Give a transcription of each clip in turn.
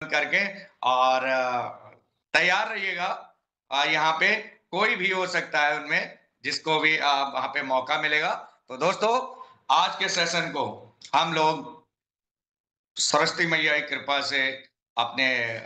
करके और तैयार रहिएगा। यहाँ पे कोई भी हो सकता है उनमें, जिसको भी वहाँ पे मौका मिलेगा। तो दोस्तों, आज के सेशन को हम लोग सरस्वती मैया की कृपा से, अपने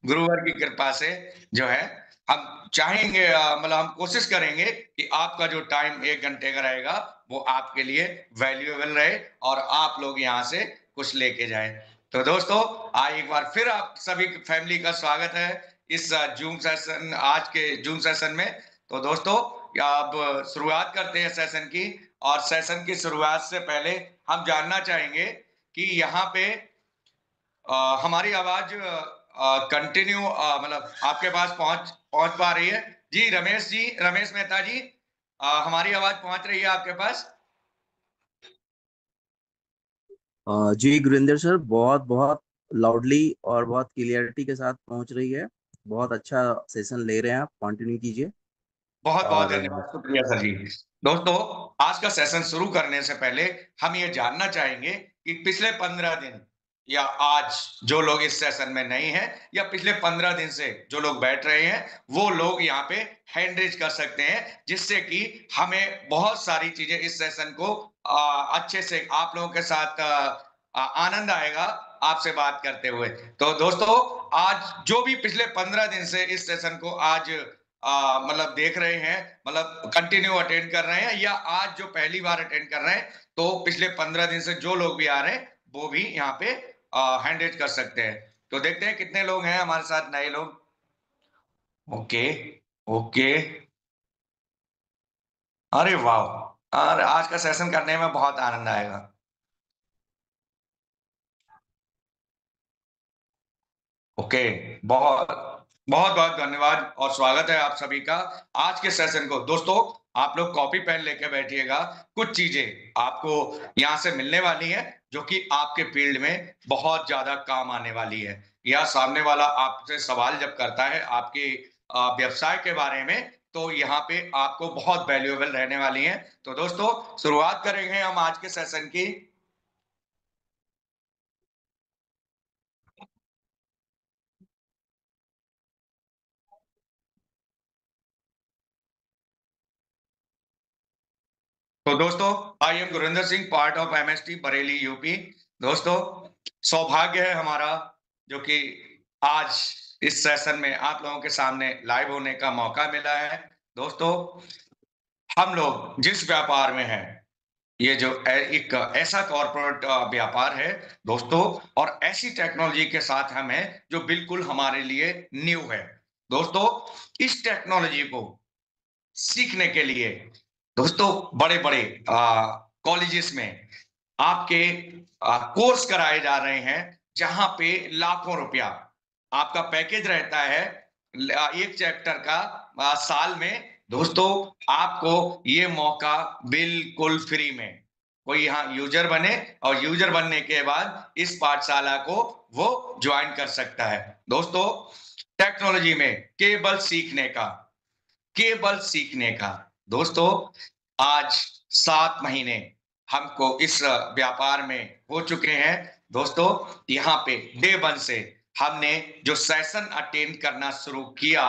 गुरुवर की कृपा से जो है, हम चाहेंगे मतलब हम कोशिश करेंगे कि आपका जो टाइम 1 घंटे का रहेगा, वो आपके लिए वैल्यूएबल रहे और आप लोग यहाँ से कुछ लेके जाएँ। तो दोस्तों, आज एक बार फिर आप सभी फैमिली का स्वागत है इस जूम सेशन, आज के जूम सेशन में। तो दोस्तों, अब शुरुआत करते हैं सेशन की, और सेशन की शुरुआत से पहले हम जानना चाहेंगे कि यहाँ पे हमारी आवाज कंटिन्यू मतलब आपके पास पहुंच पहुंच पा रही है? जी रमेश जी, रमेश मेहता जी, हमारी आवाज पहुंच रही है आपके पास? जी गुरिंदर सर, बहुत बहुत लाउडली और बहुत क्लियरिटी के साथ पहुंच रही है। बहुत अच्छा सेशन ले रहे हैं आप, कंटिन्यू कीजिए। बहुत बहुत और धन्यवाद, शुक्रिया सर जी। दोस्तों, आज का सेशन शुरू करने से पहले हम ये जानना चाहेंगे कि पिछले 15 दिन या आज जो लोग इस सेशन में नहीं है, या पिछले 15 दिन से जो लोग बैठ रहे हैं, वो लोग यहाँ पे हैंड रेज कर सकते हैं, जिससे कि हमें बहुत सारी चीजें इस सेशन को अच्छे से आप लोगों के साथ आनंद आएगा आपसे बात करते हुए। तो दोस्तों, आज जो भी पिछले 15 दिन से इस सेशन को आज मतलब देख रहे हैं, मतलब कंटिन्यू अटेंड कर रहे हैं, या आज जो पहली बार अटेंड कर रहे हैं, तो पिछले 15 दिन से जो लोग भी आ रहे हैं, वो भी यहाँ पे हैंड रेज कर सकते हैं। तो देखते हैं कितने लोग हैं हमारे साथ, नए लोग। ओके, ओके, अरे वाह! और आज का सेशन करने में बहुत आनंद आएगा। ओके, बहुत बहुत बहुत धन्यवाद और स्वागत है आप सभी का आज के सेशन को। दोस्तों, आप लोग कॉपी पेन लेके बैठिएगा। कुछ चीजें आपको यहाँ से मिलने वाली हैं, जो कि आपके फील्ड में बहुत ज्यादा काम आने वाली है, या सामने वाला आपसे सवाल जब करता है आपके व्यवसाय के बारे में, तो यहाँ पे आपको बहुत वैल्यूएबल रहने वाली है। तो दोस्तों, शुरुआत करेंगे हम आज के सेशन की। तो दोस्तों, I am Gurinder Singh, part of MST Bareilly UP. दोस्तों, सौभाग्य है हमारा जो कि आज इस सेशन में आप लोगों के सामने लाइव होने का मौका मिला है। दोस्तों, हम लोग जिस व्यापार में हैं, ये जो एक ऐसा कॉर्पोरेट व्यापार है दोस्तों, और ऐसी टेक्नोलॉजी के साथ हम हैं जो बिल्कुल हमारे लिए न्यू है। दोस्तों, इस टेक्नोलॉजी को सीखने के लिए दोस्तों बड़े-बड़े कॉलेजेस में आपके कोर्स कराए जा रहे हैं, जहां पे लाखों रुपया आपका पैकेज रहता है एक चैप्टर का साल में। दोस्तों, आपको ये मौका बिल्कुल फ्री में, कोई यहाँ यूजर बने और यूजर बनने के बाद इस पाठशाला को वो ज्वाइन कर सकता है। दोस्तों, टेक्नोलॉजी में केवल सीखने का दोस्तों, आज 7 महीने हमको इस व्यापार में हो चुके हैं। दोस्तों, यहाँ पे डे 1 से हमने जो सेशन अटेंड करना शुरू किया,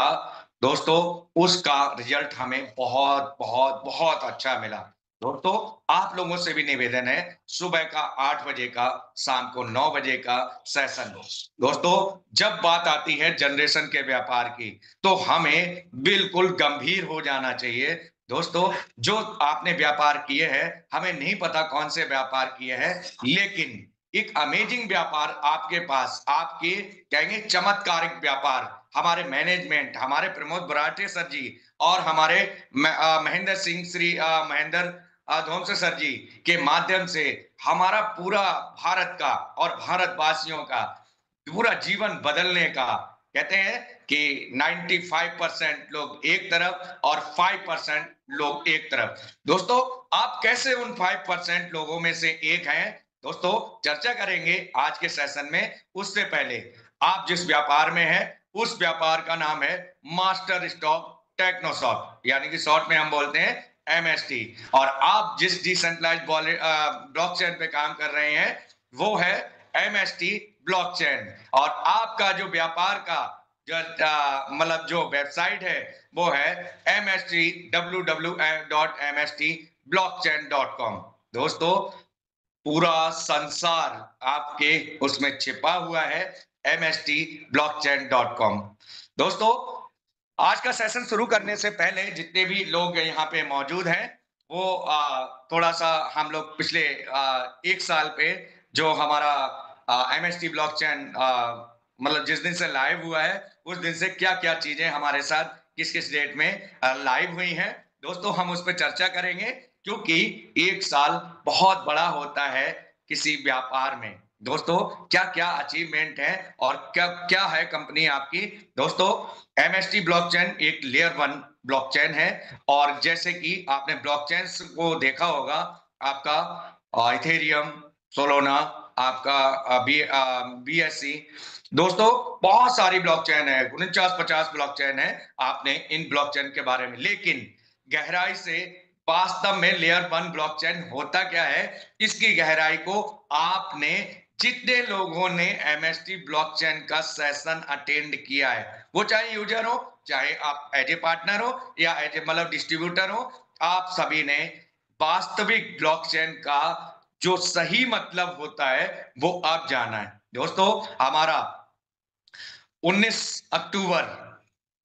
दोस्तों, उसका रिजल्ट हमें बहुत बहुत बहुत अच्छा मिला। दोस्तों, आप लोगों से भी निवेदन है, सुबह का 8 बजे का, शाम को 9 बजे का सेशन। दोस्तों, जब बात आती है जनरेशन के व्यापार की, तो हमें बिल्कुल गंभीर हो जाना चाहिए। दोस्तों, जो आपने व्यापार किए हैं, हमें नहीं पता कौन से व्यापार किए हैं, लेकिन एक अमेजिंग व्यापार आपके पास, आपके कहेंगे चमत्कारिक व्यापार, हमारे मैनेजमेंट, हमारे प्रमोद बराटे सर जी और हमारे महेंद्र सिंह, श्री महेंद्र ध्वंस सर जी के माध्यम से हमारा पूरा भारत का और भारतवासियों का पूरा जीवन बदलने का, कहते हैं कि 95% लोग एक तरफ और 5% लोग एक तरफ। दोस्तों, आप कैसे उन 5% लोगों में से एक हैं, दोस्तों, चर्चा करेंगे आज के सेशन में। उससे पहले, आप जिस व्यापार में हैं, उस व्यापार का नाम है मास्टर स्टॉक टेक्नोसॉफ्ट, यानी कि शॉर्ट में हम बोलते हैं एमएसटी। और आप जिस डिसेंट्रलाइज्ड ब्लॉकचेन पे काम कर रहे हैं, वो है एमएसटी ब्लॉकचेन। और आपका जो व्यापार का जो मतलब जो वेबसाइट है वो है www.mstblockchain.com। दोस्तों, पूरा संसार आपके उसमें छिपा हुआ है, mstblockchain.com। दोस्तों, आज का सेशन शुरू करने से पहले जितने भी लोग यहाँ पे मौजूद हैं, वो थोड़ा सा हम लोग पिछले 1 साल पे जो हमारा MST ब्लॉकचेन मतलब जिस दिन से लाइव हुआ है, उस दिन से क्या क्या चीजें हमारे साथ किस किस डेट में लाइव हुई हैं, दोस्तों हम उस पर चर्चा करेंगे। क्योंकि 1 साल बहुत बड़ा होता है किसी व्यापार में। दोस्तों, क्या क्या अचीवमेंट है और क्या क्या है कंपनी आपकी। दोस्तों, MST ब्लॉकचेन एक लेयर 1 ब्लॉकचेन है। और जैसे कि आपने ब्लॉकचेन को देखा होगा, आपका इथेरियम, सोलोना, आपका BSC। दोस्तों, बहुत सारी ब्लॉकचेन है, 49-50 ब्लॉकचेन है। आपने इन ब्लॉकचेन के बारे में, लेकिन गहराई से वास्तव में लेयर 1 ब्लॉकचेन होता क्या है, इसकी गहराई को आपने जितने लोगों ने MST ब्लॉकचेन का सेशन अटेंड किया है, वो चाहे यूजर हो, चाहे आप एज ए पार्टनर हो या एज ए मतलब डिस्ट्रीब्यूटर हो, आप सभी ने वास्तविक ब्लॉकचेन का जो सही मतलब होता है वो आप जाना है। दोस्तों, हमारा 19 अक्टूबर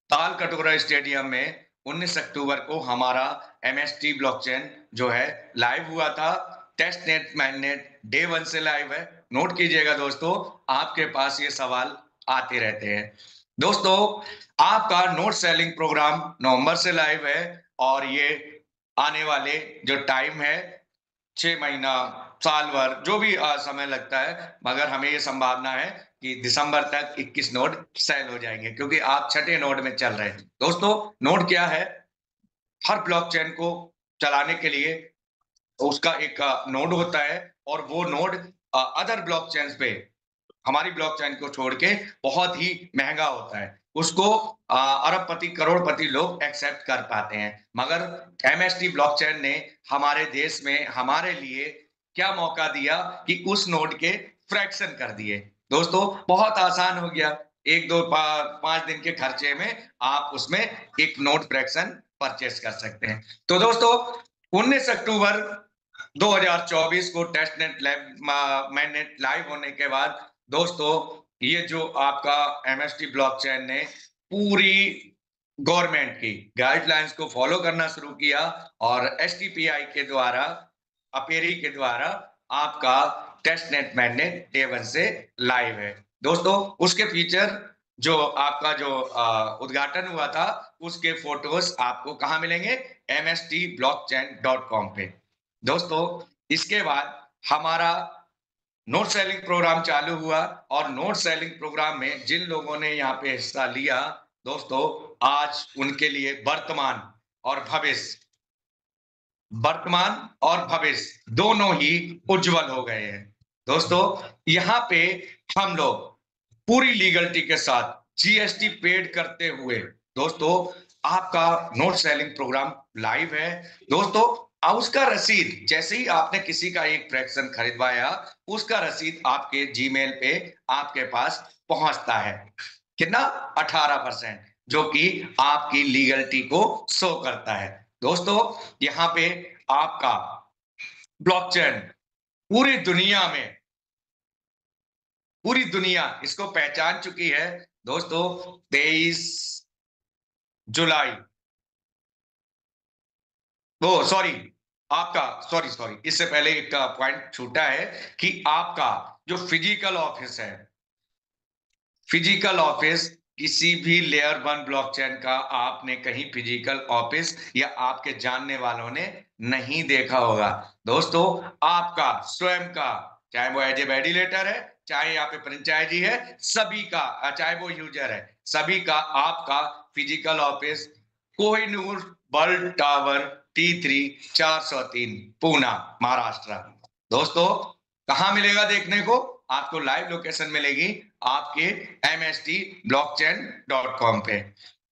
ताल कटोरा स्टेडियम में 19 अक्टूबर को हमारा MST ब्लॉकचेन जो है लाइव हुआ था। टेस्ट नेट मैननेट डे 1 से लाइव है। नोट कीजिएगा दोस्तों, आपके पास ये सवाल आते रहते हैं। दोस्तों, आपका नोट सेलिंग प्रोग्राम नवंबर से लाइव है और ये आने वाले जो टाइम है 6 महीना, साल भर, जो भी समय लगता है, मगर हमें ये संभावना है कि दिसंबर तक 21 नोड सेल हो जाएंगे, क्योंकि आप छठे नोड में चल रहे हैं। दोस्तों, नोड क्या है? हर ब्लॉकचेन को चलाने के लिए उसका एक नोड होता है, और वो नोड अदर ब्लॉकचेन्स पे हमारी ब्लॉकचेन को छोड़ के बहुत ही महंगा होता है। उसको अरबपति करोड़पति लोग एक्सेप्ट कर पाते हैं। मगर MST ब्लॉकचेन ने हमारे देश में हमारे लिए क्या मौका दिया कि उस नोड के फ्रैक्शन कर दिए। दोस्तों, बहुत आसान हो गया। 1 2 5 दिन के खर्चे में आप उसमें एक नोड फ्रैक्शन परचेस कर सकते हैं। तो दोस्तों, 19 अक्टूबर 2024 को टेस्ट नेट मैननेट लाइव होने के बाद, दोस्तों, ये जो आपका MST ब्लॉकचेन ने पूरी गवर्नमेंट की गाइडलाइंस को फॉलो करना शुरू किया, और STPI के द्वारा, अपेरी के द्वारा आपका टेस्ट नेट मैननेट डे 1 से लाइव है। दोस्तों, उसके फीचर जो आपका जो उद्घाटन हुआ था, उसके फोटोज आपको कहां मिलेंगे? mstblockchain.com पे। दोस्तों, इसके बाद हमारा नोट सेलिंग प्रोग्राम चालू हुआ, और नोट सेलिंग प्रोग्राम में जिन लोगों ने यहाँ पे हिस्सा लिया, दोस्तों, आज उनके लिए वर्तमान और भविष्य दोनों ही उज्जवल हो गए हैं। दोस्तों, यहाँ पे हम लोग पूरी लीगलिटी के साथ GST पेड करते हुए, दोस्तों, आपका नोट सेलिंग प्रोग्राम लाइव है। दोस्तों, उसका रसीद, जैसे ही आपने किसी का एक फ्रैक्शन खरीदवाया, उसका रसीद आपके जीमेल पे आपके पास पहुंचता है। कितना? 18%, जो कि आपकी लीगलिटी को शो करता है। दोस्तों, यहाँ पे आपका ब्लॉकचेन पूरी दुनिया इसको पहचान चुकी है। दोस्तों, 23 जुलाई, वो सॉरी आपका सॉरी इससे पहले एक पॉइंट छूटा है कि आपका जो फिजिकल ऑफिस किसी भी लेयर 1 ब्लॉकचेन का आपने कहीं फिजिकल ऑफिस या आपके जानने वालों ने नहीं देखा होगा। दोस्तों, आपका स्वयं का, चाहे वो एज ए वेडिलेटर है, चाहे यहाँ पे फ्रेंचाइजी है, सभी का, चाहे वो यूजर है, सभी का आपका physical office Kohinoor bulb tower T3 403 Poona, Maharashtra. दोस्तों, कहां मिलेगा देखने को? आपको लाइव लोकेशन मिलेगी आपके mstblockchain.com पे।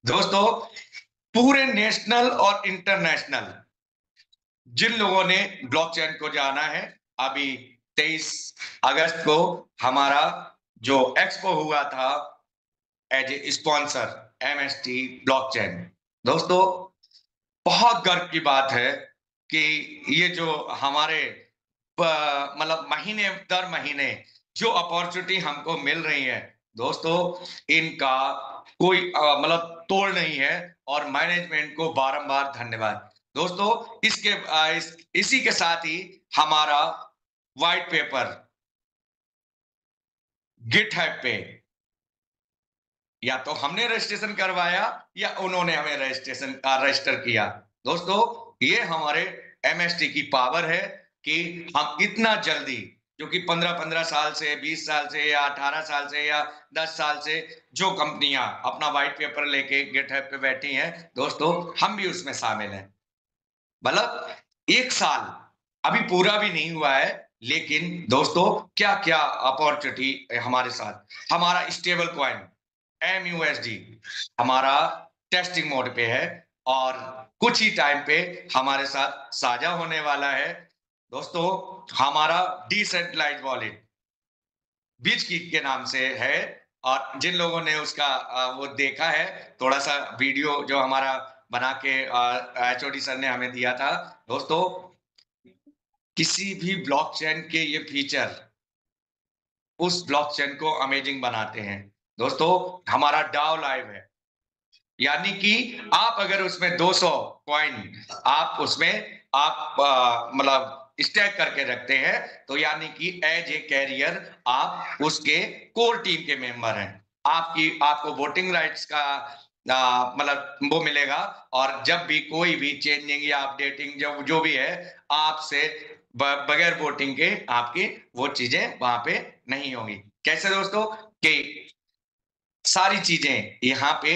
दोस्तों, पूरे नेशनल और इंटरनेशनल जिन लोगों ने ब्लॉकचेन को जाना है, अभी 23 अगस्त को हमारा जो एक्सपो हुआ था as a sponsor MST blockchain. दोस्तों, बहुत गर्व की बात है कि ये जो हमारे मतलब महीने दर महीने जो अपॉर्चुनिटी हमको मिल रही है दोस्तों, इनका कोई मतलब तोड़ नहीं है। और मैनेजमेंट को बारंबार धन्यवाद दोस्तों। इसी के साथ ही हमारा व्हाइट पेपर गिटहब पे या तो हमने रजिस्ट्रेशन करवाया या उन्होंने हमें रजिस्टर किया। दोस्तों, ये हमारे MST की पावर है कि हम इतना जल्दी, जो कि 15-15 साल से, 20 साल से या 18 साल से या 10 साल से जो कंपनियां अपना व्हाइट पेपर लेके गिटहब पे बैठी हैं दोस्तों, हम भी उसमें शामिल हैं। मतलब 1 साल अभी पूरा भी नहीं हुआ है, लेकिन दोस्तों क्या क्या अपॉर्चुनिटी हमारे साथ। हमारा स्टेबल कॉइन MUSD हमारा टेस्टिंग मोड पे है और कुछ ही टाइम पे हमारे साथ साझा होने वाला है। दोस्तों, हमारा डिसेंट्रलाइज्ड वॉलेट बीच की के नाम से है। और जिन लोगों ने उसका वो देखा है, थोड़ा सा वीडियो जो हमारा बना के HOD सर ने हमें दिया था दोस्तों, किसी भी ब्लॉकचेन के ये फीचर उस ब्लॉकचेन को अमेजिंग बनाते हैं। दोस्तों, हमारा डाउ लाइव है, यानी कि आप अगर उसमें 200 कॉइन आप उसमें आप मतलब स्टैक करके रखते हैं, तो यानी कि एज ए कैरियर आप उसके कोर टीम के मेंबर हैं। आपको वोटिंग राइट्स का मतलब वो मिलेगा। और जब भी कोई भी चेंजिंग या अपडेटिंग जो भी है, आपसे बगैर वोटिंग के आपकी वो चीजें वहां पे नहीं होंगी। कैसे दोस्तों कि सारी चीजें यहाँ पे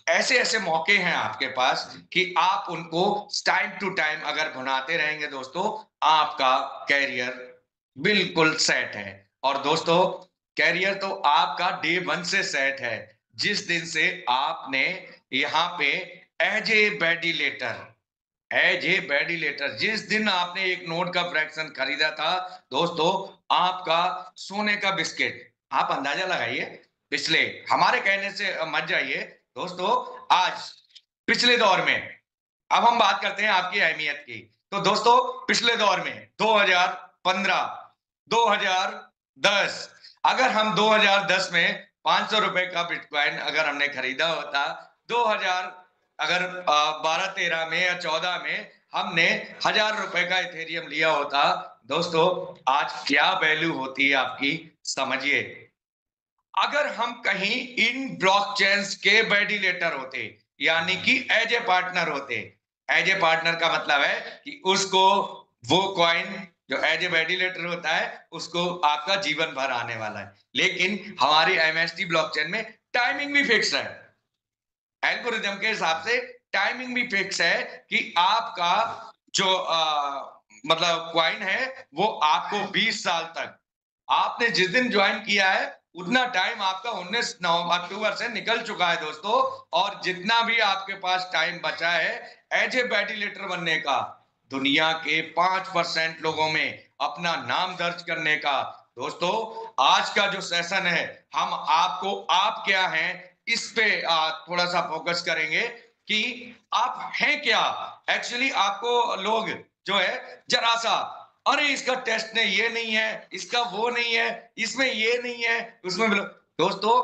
ऐसे ऐसे मौके हैं आपके पास कि आप उनको टाइम टू टाइम अगर भुनाते रहेंगे दोस्तों, आपका कैरियर बिल्कुल सेट है। और दोस्तों, कैरियर तो आपका डे 1 से सेट है, जिस दिन से आपने यहाँ पे एज ए वेडिलेटर जिस दिन आपने एक नोट का फ्रैक्शन खरीदा था दोस्तों, आपका सोने का बिस्किट, आप अंदाजा लगाइए। पिछले हमारे कहने से मत जाइए दोस्तों। आज पिछले दौर में, अब हम बात करते हैं आपकी अहमियत की। तो दोस्तों, पिछले दौर में 2015, 2010, अगर हम 2010 में 500 रुपए का बिटकॉइन अगर हमने खरीदा होता, 2000 अगर 12-13 में या 14 में हमने 1000 रुपए का इथेरियम लिया होता दोस्तों, आज क्या वैल्यू होती है आपकी, समझिए। अगर हम कहीं इन ब्लॉकचेन्स के वैलिडेटर होते, यानी कि एज ए पार्टनर होते। एज ए पार्टनर का मतलब है कि उसको वो कॉइन जो एज ए वैलिडेटर होता है उसको आपका जीवन भर आने वाला है। लेकिन हमारी MST ब्लॉकचेन में टाइमिंग भी फिक्स है, एल्गोरिदम के हिसाब से टाइमिंग भी फिक्स है कि आपका जो मतलब क्वाइन है वो आपको 20 साल तक, आपने जिस दिन ज्वाइन किया है उतना टाइम आपका 19 अक्टूबर से निकल चुका है दोस्तों। और जितना भी आपके पास टाइम बचा है एज ए वैलिडेटर बनने का, दुनिया के 5% लोगों में अपना नाम दर्ज करने का दोस्तों, आज का जो सेशन है हम आपको आप क्या हैं इस पे थोड़ा सा फोकस करेंगे कि आप हैं क्या एक्चुअली। आपको लोग जो है जरा सा, अरे इसका टेस्ट ने ये नहीं है, इसका वो नहीं है, इसमें ये नहीं है, उसमें दोस्तों,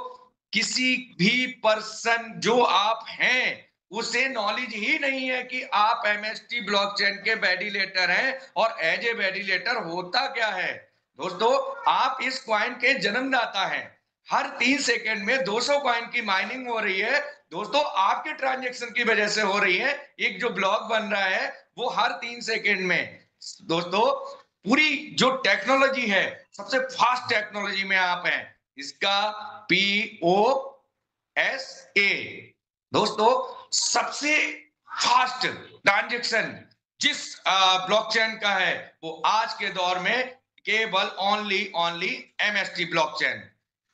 किसी भी पर्सन जो आप हैं उसे नॉलेज ही नहीं है कि आप MST ब्लॉकचेन के वैलिडेटर हैं और एज ए वैलिडेटर होता क्या है। दोस्तों, आप इस कॉइन के जन्मदाता हैं। हर 3 सेकंड में 200 कॉइन की माइनिंग हो रही है दोस्तों, आपके ट्रांजैक्शन की वजह से हो रही है। एक जो ब्लॉक बन रहा है वो हर 3 सेकंड में दोस्तों, पूरी जो टेक्नोलॉजी है सबसे फास्ट टेक्नोलॉजी में आप हैं। इसका POS दोस्तों, सबसे फास्ट ट्रांजैक्शन जिस ब्लॉकचेन का है वो आज के दौर में केवल ओनली MST ब्लॉकचेन,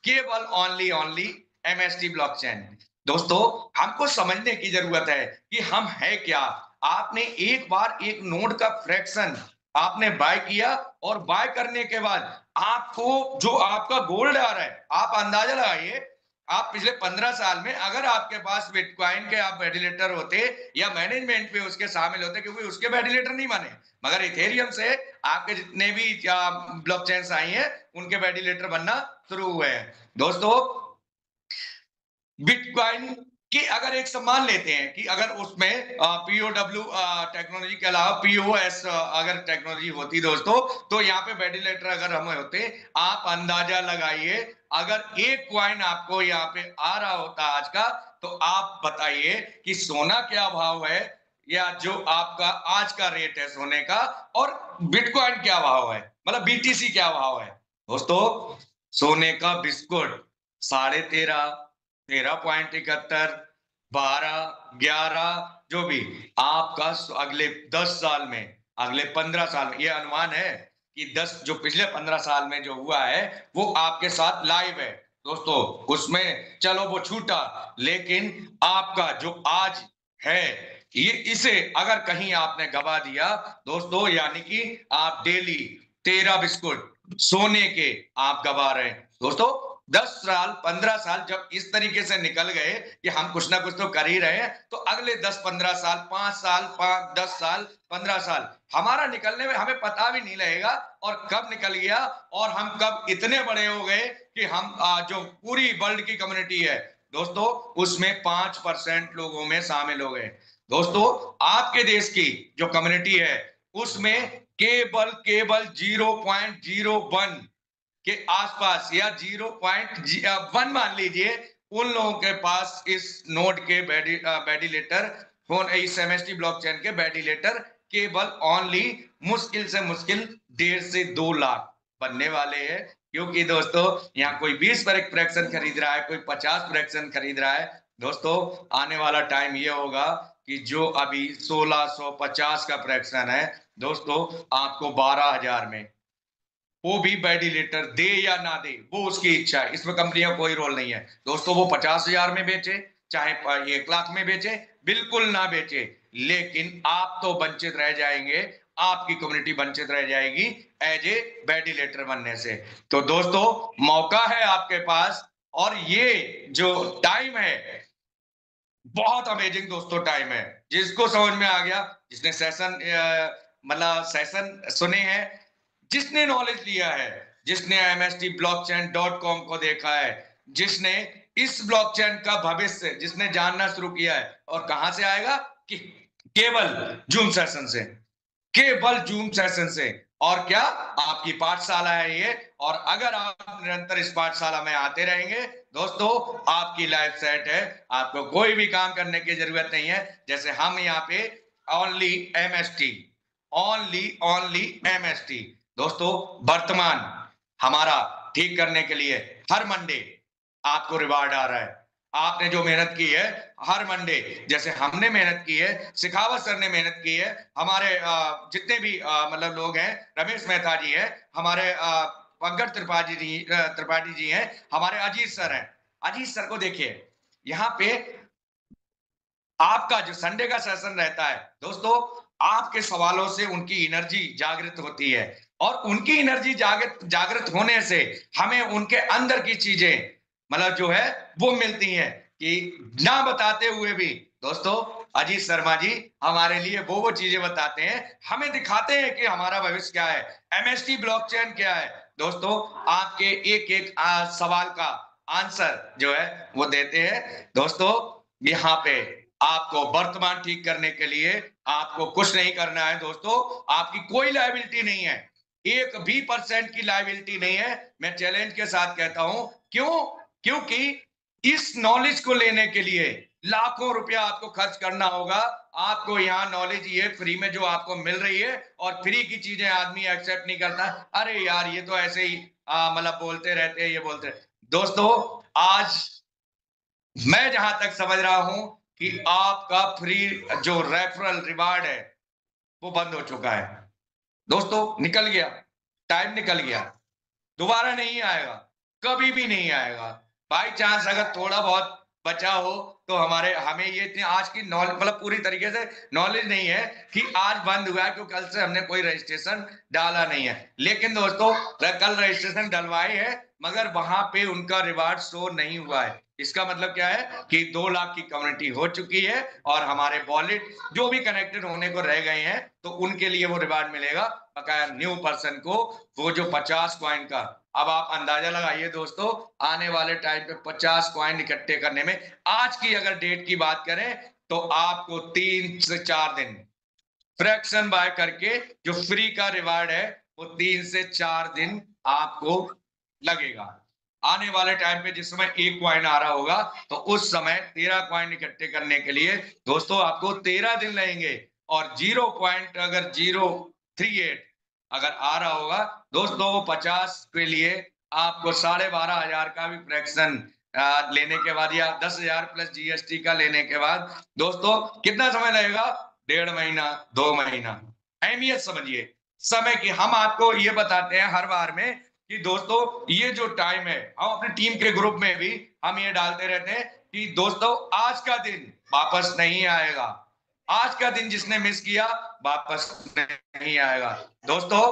केवल ओनली MST ब्लॉकचेन। दोस्तों, हमको समझने की जरूरत है कि हम है क्या। आपने एक बार एक नोड का फ्रैक्शन आपने बाय किया और बाय करने के बाद आपको जो आपका गोल्ड आ रहा है, आप अंदाजा लगाइए, आप पिछले 15 साल में अगर आपके पास बिटकॉइन के आप वैलिडेटर होते या मैनेजमेंट पे उसके शामिल होते, क्योंकि उसके वैलिडेटर नहीं माने, मगर इथेरियम से आपके जितने भी ब्लॉकचेन्स आई हैं उनके वैलिडेटर बनना शुरू हुए हैं। दोस्तों, बिटकॉइन की अगर एक सम्मान लेते हैं कि अगर उसमें पीओडब्ल्यू टेक्नोलॉजी के अलावा पीओएस अगर टेक्नोलॉजी होती दोस्तों, तो यहाँ पे वैलिडेटर अगर हम होते, आप अंदाजा लगाइए, अगर एक क्वाइन आपको यहाँ पे आ रहा होता आज का, तो आप बताइए कि सोना क्या भाव है, या जो आपका आज का रेट है सोने का, और बिटकॉइन क्या भाव है, मतलब बीटीसी क्या भाव है। दोस्तों, सोने का बिस्कुट 13.5, 13.71, 12, 11, जो भी आपका अगले 10 साल में, अगले 15 साल में, ये अनुमान है कि 10 जो पिछले 15 साल में जो हुआ है वो आपके साथ लाइव है दोस्तों। उसमें चलो वो छूटा, लेकिन आपका जो आज है, ये इसे अगर कहीं आपने गवा दिया दोस्तों, यानी कि आप डेली 13 बिस्कुट सोने के आप गवा रहे हैं दोस्तों। 10 साल 15 साल जब इस तरीके से निकल गए कि हम कुछ ना कुछ तो कर ही रहे हैं, तो अगले 10-15 साल, 5 साल, 10 साल, 15 साल हमारा निकलने में हमें पता भी नहीं लगेगा, और कब निकल गया और हम कब इतने बड़े हो गए कि हम जो पूरी वर्ल्ड की कम्युनिटी है दोस्तों, उसमें 5% लोगों में शामिल हो गए। दोस्तों, आपके देश की जो कम्युनिटी है उसमें केवल 0.01 के आसपास या 0.1 मान लीजिए, उन लोगों के पास इस नोड के वैलिडेटर फोन, इस एमएसटी ब्लॉकचेन के वैलिडेटर केवल ओनली मुश्किल से मुश्किल 1.5 से 2 लाख बनने वाले हैं। क्योंकि दोस्तों, यहाँ कोई 20 फ्रैक्शन खरीद रहा है, कोई 50 फ्रैक्शन खरीद रहा है। दोस्तों, आने वाला टाइम ये होगा कि जो अभी 1650 का फ्रैक्शन है दोस्तों, आपको 12,000 में, वो भी वैलिडेटर दे या ना दे, वो उसकी इच्छा है, इसमें कंपनियों कोई रोल नहीं है दोस्तों। वो 50,000 में बेचे, चाहे 1 लाख में बेचे, बिल्कुल ना बेचे, लेकिन आप तो वंचित रह जाएंगे, आपकी कम्युनिटी वंचित रह जाएगी एज ए वैलिडेटर बनने से। तो दोस्तों, मौका है आपके पास, और ये जो टाइम है बहुत अमेजिंग दोस्तों टाइम है। जिसको समझ में आ गया, जिसने सेशन मतलब सेशन सुने हैं, जिसने नॉलेज लिया है, जिसने mstblockchain.com को देखा है, जिसने इस ब्लॉकचेन का भविष्य जिसने जानना शुरू किया है, और कहां से आएगा कि केवल जूम सेशन से, केवल जूम सेशन से। और क्या, आपकी पाठशाला है ये, और अगर आप निरंतर इस पाठशाला में आते रहेंगे दोस्तों, आपकी लाइफ सेट है, आपको कोई भी काम करने की जरूरत नहीं है। जैसे हम यहाँ पे ओनली एमएसटी, ओनली एमएसटी दोस्तों, वर्तमान हमारा ठीक करने के लिए हर मंडे आपको रिवार्ड आ रहा है। आपने जो मेहनत की है हर मंडे, जैसे हमने मेहनत की है, सिखावत सर ने मेहनत की है, हमारे जितने भी मतलब लोग हैं, रमेश मेहता जी हैं, हमारे पंकज त्रिपाठी जी हैं, हमारे अजीत सर हैं। अजीत सर को देखिए, यहाँ पे आपका जो संडे का सेशन रहता है दोस्तों, आपके सवालों से उनकी एनर्जी जागृत होती है, और उनकी एनर्जी जागृत होने से हमें उनके अंदर की चीजें मतलब जो है वो मिलती हैं, कि ना बताते हुए भी दोस्तों अजीत शर्मा जी हमारे लिए वो चीजें बताते हैं, हमें दिखाते हैं कि हमारा भविष्य क्या है, एमएसटी ब्लॉकचेन क्या है। दोस्तों, आपके एक एक सवाल का आंसर जो है वो देते हैं। दोस्तों, यहाँ पे आपको वर्तमान ठीक करने के लिए आपको कुछ नहीं करना है दोस्तों, आपकी कोई लायबिलिटी नहीं है, 1% की लायबिलिटी नहीं है। मैं चैलेंज के साथ कहता हूं, क्यों? क्योंकि इस नॉलेज को लेने के लिए लाखों रुपया आपको खर्च करना होगा। आपको यहाँ नॉलेज ये फ्री में जो आपको मिल रही है, और फ्री की चीजें आदमी एक्सेप्ट नहीं करता, अरे यार ये तो ऐसे ही मतलब बोलते रहते हैं, ये बोलते रहते। दोस्तों, आज मैं जहां तक समझ रहा हूं कि आपका फ्री जो रेफरल रिवार्ड है वो बंद हो चुका है दोस्तों, निकल गया, टाइम निकल गया, दोबारा नहीं आएगा, कभी भी नहीं आएगा। बाई चांस अगर थोड़ा बहुत बचा हो तो हमें ये इतनी आज की नॉलेज मतलब पूरी तरीके से नॉलेज नहीं है कि आज बंद हुआ है क्योंकि कल से हमने कोई रजिस्ट्रेशन डाला नहीं है। लेकिन दोस्तों कल रजिस्ट्रेशन डलवाए है मगर वहां पे उनका रिवार्ड शो नहीं हुआ है। इसका मतलब क्या है कि 2 लाख की कम्युनिटी हो चुकी है और हमारे वॉलेट जो भी कनेक्टेड होने को रह गए हैं तो उनके लिए वो रिवार्ड मिलेगा बकाया न्यू पर्सन को, वो जो 50 कॉइन का। अब आप अंदाजा लगाइए दोस्तों, आने वाले टाइम पे 50 कॉइन इकट्ठे करने में आज की अगर डेट की बात करें तो आपको 3 से 4 दिन फ्रैक्शन बाय करके जो फ्री का रिवार्ड है वो 3 से 4 दिन आपको लगेगा। आने वाले टाइम पे जिस समय 1 कॉइन आ रहा होगा तो उस समय 13 कॉइन इकट्ठे करने के लिए दोस्तों आपको 13 दिन लगेंगे और 0 अगर 038 अगर आ रहा होगा दोस्तों वो 50 के लिए आपको 12,500 का भी फ्रैक्शन लेने के बाद या 10,000 प्लस जीएसटी का लेने के बाद दोस्तों कितना समय लगेगा? 1.5 महीना 2 महीना। अहमियत समझिए समय की। हम आपको ये बताते हैं हर बार में कि दोस्तों ये जो टाइम है हम अपनी टीम के ग्रुप में भी हम ये डालते रहते हैं कि दोस्तों आज का दिन वापस नहीं आएगा। आज का दिन जिसने मिस किया वापस नहीं आएगा। दोस्तों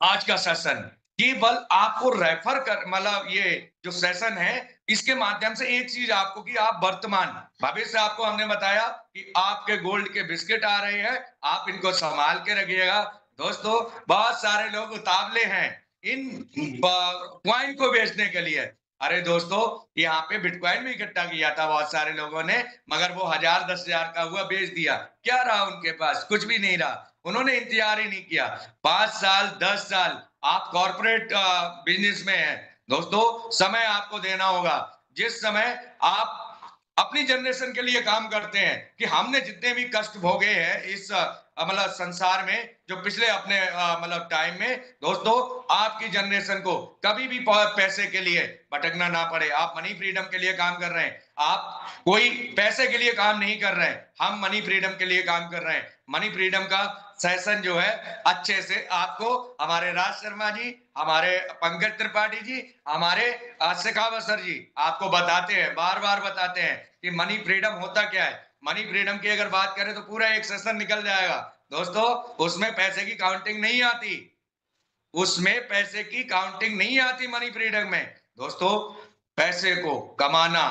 आज का सेशन केवल आपको रेफर कर मतलब ये जो सेशन है इसके माध्यम से एक चीज आपको कि आप वर्तमान भविष्य आपको हमने बताया कि आपके गोल्ड के बिस्किट आ रहे हैं, आप इनको संभाल के रखिएगा। दोस्तों बहुत सारे लोग उतावले हैं इन क्वाइन को बेचने के लिए। अरे दोस्तों यहाँ पे बिटकॉइन भी इकट्ठा किया था बहुत सारे लोगों ने मगर वो 1,000 10,000 का हुआ बेच दिया। क्या रहा उनके पास? कुछ भी नहीं रहा। उन्होंने इंतजार ही नहीं किया। 5 साल 10 साल आप कॉर्पोरेट बिजनेस में हैं दोस्तों, समय आपको देना होगा। जिस समय आप अपनी जनरेशन के लिए काम करते हैं कि हमने जितने भी कष्ट भोगे हैं इस मतलब संसार में जो पिछले अपने मतलब टाइम में दोस्तों आपकी जनरेशन को कभी भी पैसे के लिए भटकना ना पड़े। आप मनी फ्रीडम के लिए काम कर रहे हैं, आप कोई पैसे के लिए काम नहीं कर रहे हैं, हम मनी फ्रीडम के लिए काम कर रहे हैं। मनी फ्रीडम का सेशन जो है अच्छे से आपको हमारे राज शर्मा जी, हमारे पंकज त्रिपाठी जी, हमारे शेखावत सर जी आपको बताते हैं, बार बार बताते हैं कि मनी फ्रीडम होता क्या है। मनी फ्रीडम की अगर बात करें तो पूरा एक सेशन निकल जाएगा दोस्तों। उसमें पैसे की काउंटिंग नहीं आती, उसमें पैसे की काउंटिंग नहीं आती मनी फ्रीडम में। दोस्तों पैसे को कमाना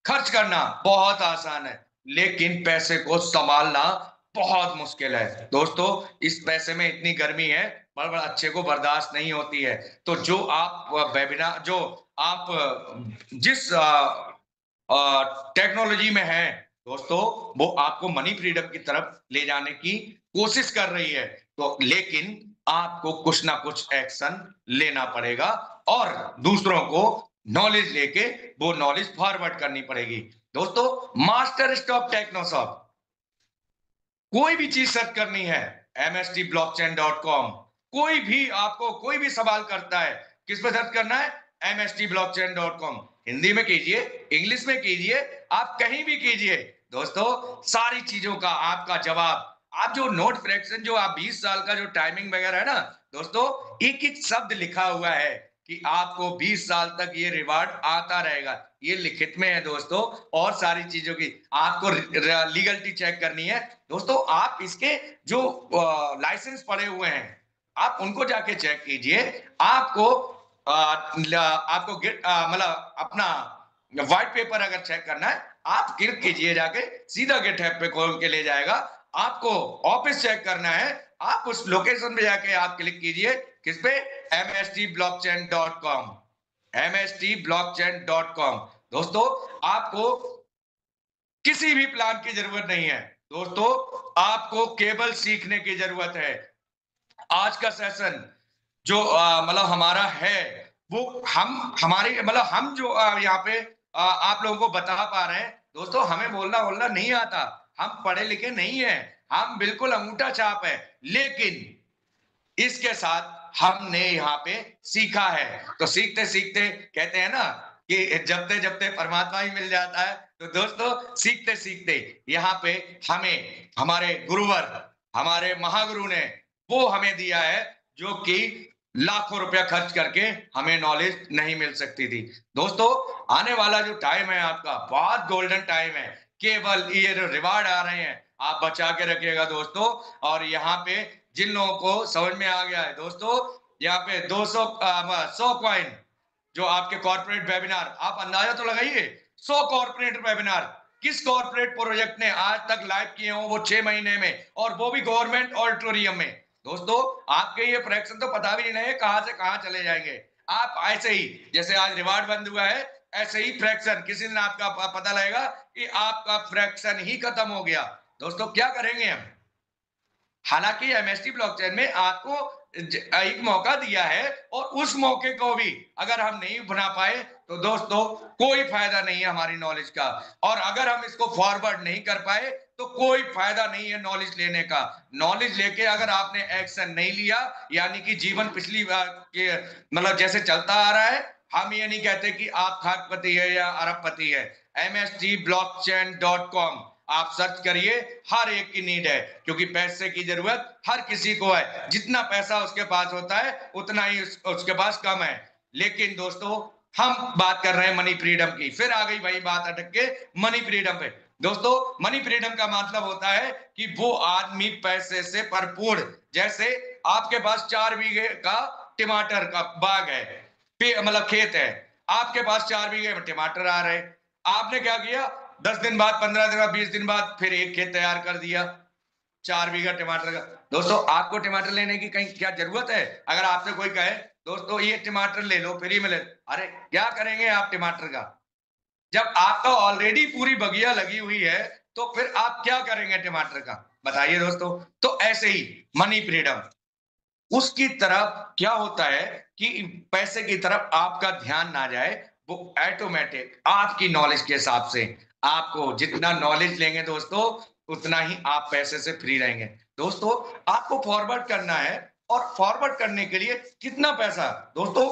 खर्च करना बहुत आसान है लेकिन पैसे को संभालना बहुत मुश्किल है। दोस्तों इस पैसे में इतनी गर्मी है बड़ बड़ अच्छे को बर्दाश्त नहीं होती है। तो जो आप वेबिनार जो आप जिस टेक्नोलॉजी में है दोस्तों वो आपको मनी फ्रीडम की तरफ ले जाने की कोशिश कर रही है। तो लेकिन आपको कुछ ना कुछ एक्शन लेना पड़ेगा और दूसरों को नॉलेज लेके वो नॉलेज फॉरवर्ड करनी पड़ेगी। दोस्तों मास्टर स्टॉक टेक्नोसॉफ्ट कोई भी चीज सर्च करनी है mstblockchain.com, कोई भी आपको कोई भी सवाल करता है किस पे सर्च करना है mstblockchain.com, हिंदी में कीजिए इंग्लिश में कीजिए आप कहीं भी कीजिए दोस्तों सारी चीजों का आपका जवाब। आप जो नोट फ्रैक्शन जो आप 20 साल का जो टाइमिंग वगैरह है ना दोस्तों एक एक शब्द लिखा हुआ है कि आपको 20 साल तक ये रिवार्ड आता रहेगा, ये लिखित में है दोस्तों। और सारी चीजों की आपको लीगलिटी चेक करनी है दोस्तों। आप इसके जो लाइसेंस पड़े हुए हैं आप उनको जाके चेक कीजिए। आपको आपको मतलब अपना व्हाइट पेपर अगर चेक करना है आप क्लिक कीजिए जाके सीधा गिटहब पे खोल के ले जाएगा। आपको ऑफिस चेक करना है आप उस लोकेशन पे जाके आप क्लिक कीजिए किस पे mstblockchain.com, mstblockchain.com। दोस्तों आपको किसी भी प्लान की जरूरत नहीं है दोस्तों, आपको केवल सीखने की जरूरत है। आज का सेशन जो मतलब हमारा है वो हम हमारी मतलब हम जो यहाँ पे आप लोगों को बता पा रहे हैं दोस्तों। हमें बोलना बोलना नहीं आता, हम पढ़े लिखे नहीं है, हम बिल्कुल अंगूठा छाप है, लेकिन इसके साथ हमने यहाँ पे सीखा है। तो सीखते सीखते कहते हैं ना कि जबते जबते परमात्मा ही मिल जाता है। तो दोस्तों सीखते सीखते यहाँ पे हमें हमारे गुरुवर हमारे महागुरु ने वो हमें दिया है जो कि लाखों रुपया खर्च करके हमें नॉलेज नहीं मिल सकती थी। दोस्तों, आने वाला जो टाइम है आपका बहुत गोल्डन टाइम है। केवल ये जो रिवार्ड आ रहे हैं आप बचा के रखिएगा दोस्तों। और यहाँ पे जिन लोगों को समझ में आ गया है दोस्तों, यहाँ पे 200 100 कॉइन जो आपके कॉर्पोरेट वेबिनार, आप अंदाजा तो लगाइए 100 कॉर्पोरेट वेबिनार किस कॉर्पोरेट प्रोजेक्ट ने आज तक लाइव किए हो वो 6 महीने में, और वो भी गवर्नमेंट ऑडिटोरियम में। दोस्तों, आपके ये फ्रैक्शन तो पता भी नहीं है कहां से कहां चले जाएंगे। आप ऐसे ही जैसे आज रिवार्ड बंद हुआ है, ऐसे ही फ्रैक्शन किसी दिन आपका पता लगेगा कि आपका फ्रैक्शन ही खत्म हो गया। दोस्तों, क्या करेंगे हम? हालांकि एमएसटी ब्लॉकचेन में आपको एक मौका दिया है, और उस मौके को भी अगर हम नहीं बना पाए तो दोस्तों कोई फायदा नहीं है हमारी नॉलेज का। और अगर हम इसको फॉरवर्ड नहीं कर पाए तो कोई फायदा नहीं है नॉलेज लेने का। नॉलेज लेके अगर आपने एक्शन नहीं लिया, यानी कि जीवन पिछली बार के मतलब जैसे चलता आ रहा है, हम ये नहीं कहते कि आप खाकपति है या अरबपति है। mstblockchain.com आप सर्च करिए, हर एक की नीड है, क्योंकि पैसे की जरूरत हर किसी को है। जितना पैसा उसके पास होता है उतना ही उसके पास कम है। लेकिन दोस्तों, हम बात कर रहे हैं मनी फ्रीडम की, फिर आ गई वही बात अटक के मनी फ्रीडम पे। दोस्तों, मनी फ्रीडम का मतलब होता है कि वो आदमी पैसे से भरपूर, जैसे आपके पास 4 बीघे का टमाटर का बाग है, मतलब खेत है, आपके पास 4 बीघे में टमाटर आ रहे, आपने क्या किया, 10 दिन बाद, 15 दिन बाद, 20 दिन बाद फिर एक खेत तैयार कर दिया 4 बीघा टमाटर का। दोस्तों, आपको टमाटर लेने की कहीं क्या जरूरत है? अगर आपसे कोई कहे दोस्तों ये टमाटर ले लो फ्री में ले, अरे क्या करेंगे आप टमाटर का? जब आपका ऑलरेडी पूरी बगिया लगी हुई है तो फिर आप क्या करेंगे टमाटर का? बताइए दोस्तों। तो ऐसे ही मनी फ्रीडम, उसकी तरफ क्या होता है कि पैसे की तरफ आपका ध्यान ना जाए, वो ऑटोमेटिक आपकी नॉलेज के हिसाब से, आपको जितना नॉलेज लेंगे दोस्तों उतना ही आप पैसे से फ्री रहेंगे। दोस्तों, आपको फॉरवर्ड करना है, और फॉरवर्ड करने के लिए कितना पैसा दोस्तों?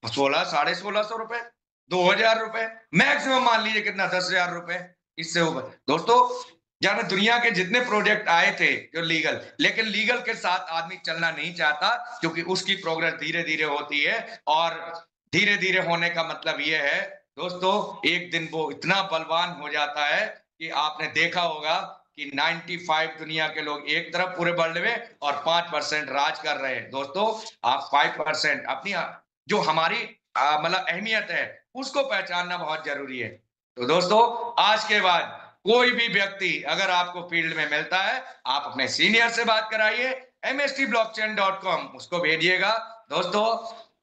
16, 1650 रुपए, 2000 रुपए, मैक्सिमम मान लीजिए कितना, 10,000 रुपए, इससे ऊपर। दोस्तों, जाने दुनिया के जितने प्रोजेक्ट आए थे जो लीगल, लेकिन लीगल के साथ आदमी चलना नहीं चाहता, क्योंकि उसकी प्रोग्रेस धीरे धीरे होती है। और धीरे धीरे होने का मतलब यह है दोस्तों, एक दिन वो इतना बलवान हो जाता है कि आपने देखा होगा कि 95 दुनिया के लोग एक तरफ पूरे वर्ल्ड में और 5% राज कर रहे हैं। दोस्तों, आप 5% अपनी जो हमारी मतलब अहमियत है उसको पहचानना बहुत जरूरी है। तो दोस्तों, आज के बाद कोई भी व्यक्ति अगर आपको फील्ड में मिलता है, आप अपने सीनियर से बात कराइए, mstblockchain.com उसको भेजिएगा। दोस्तों,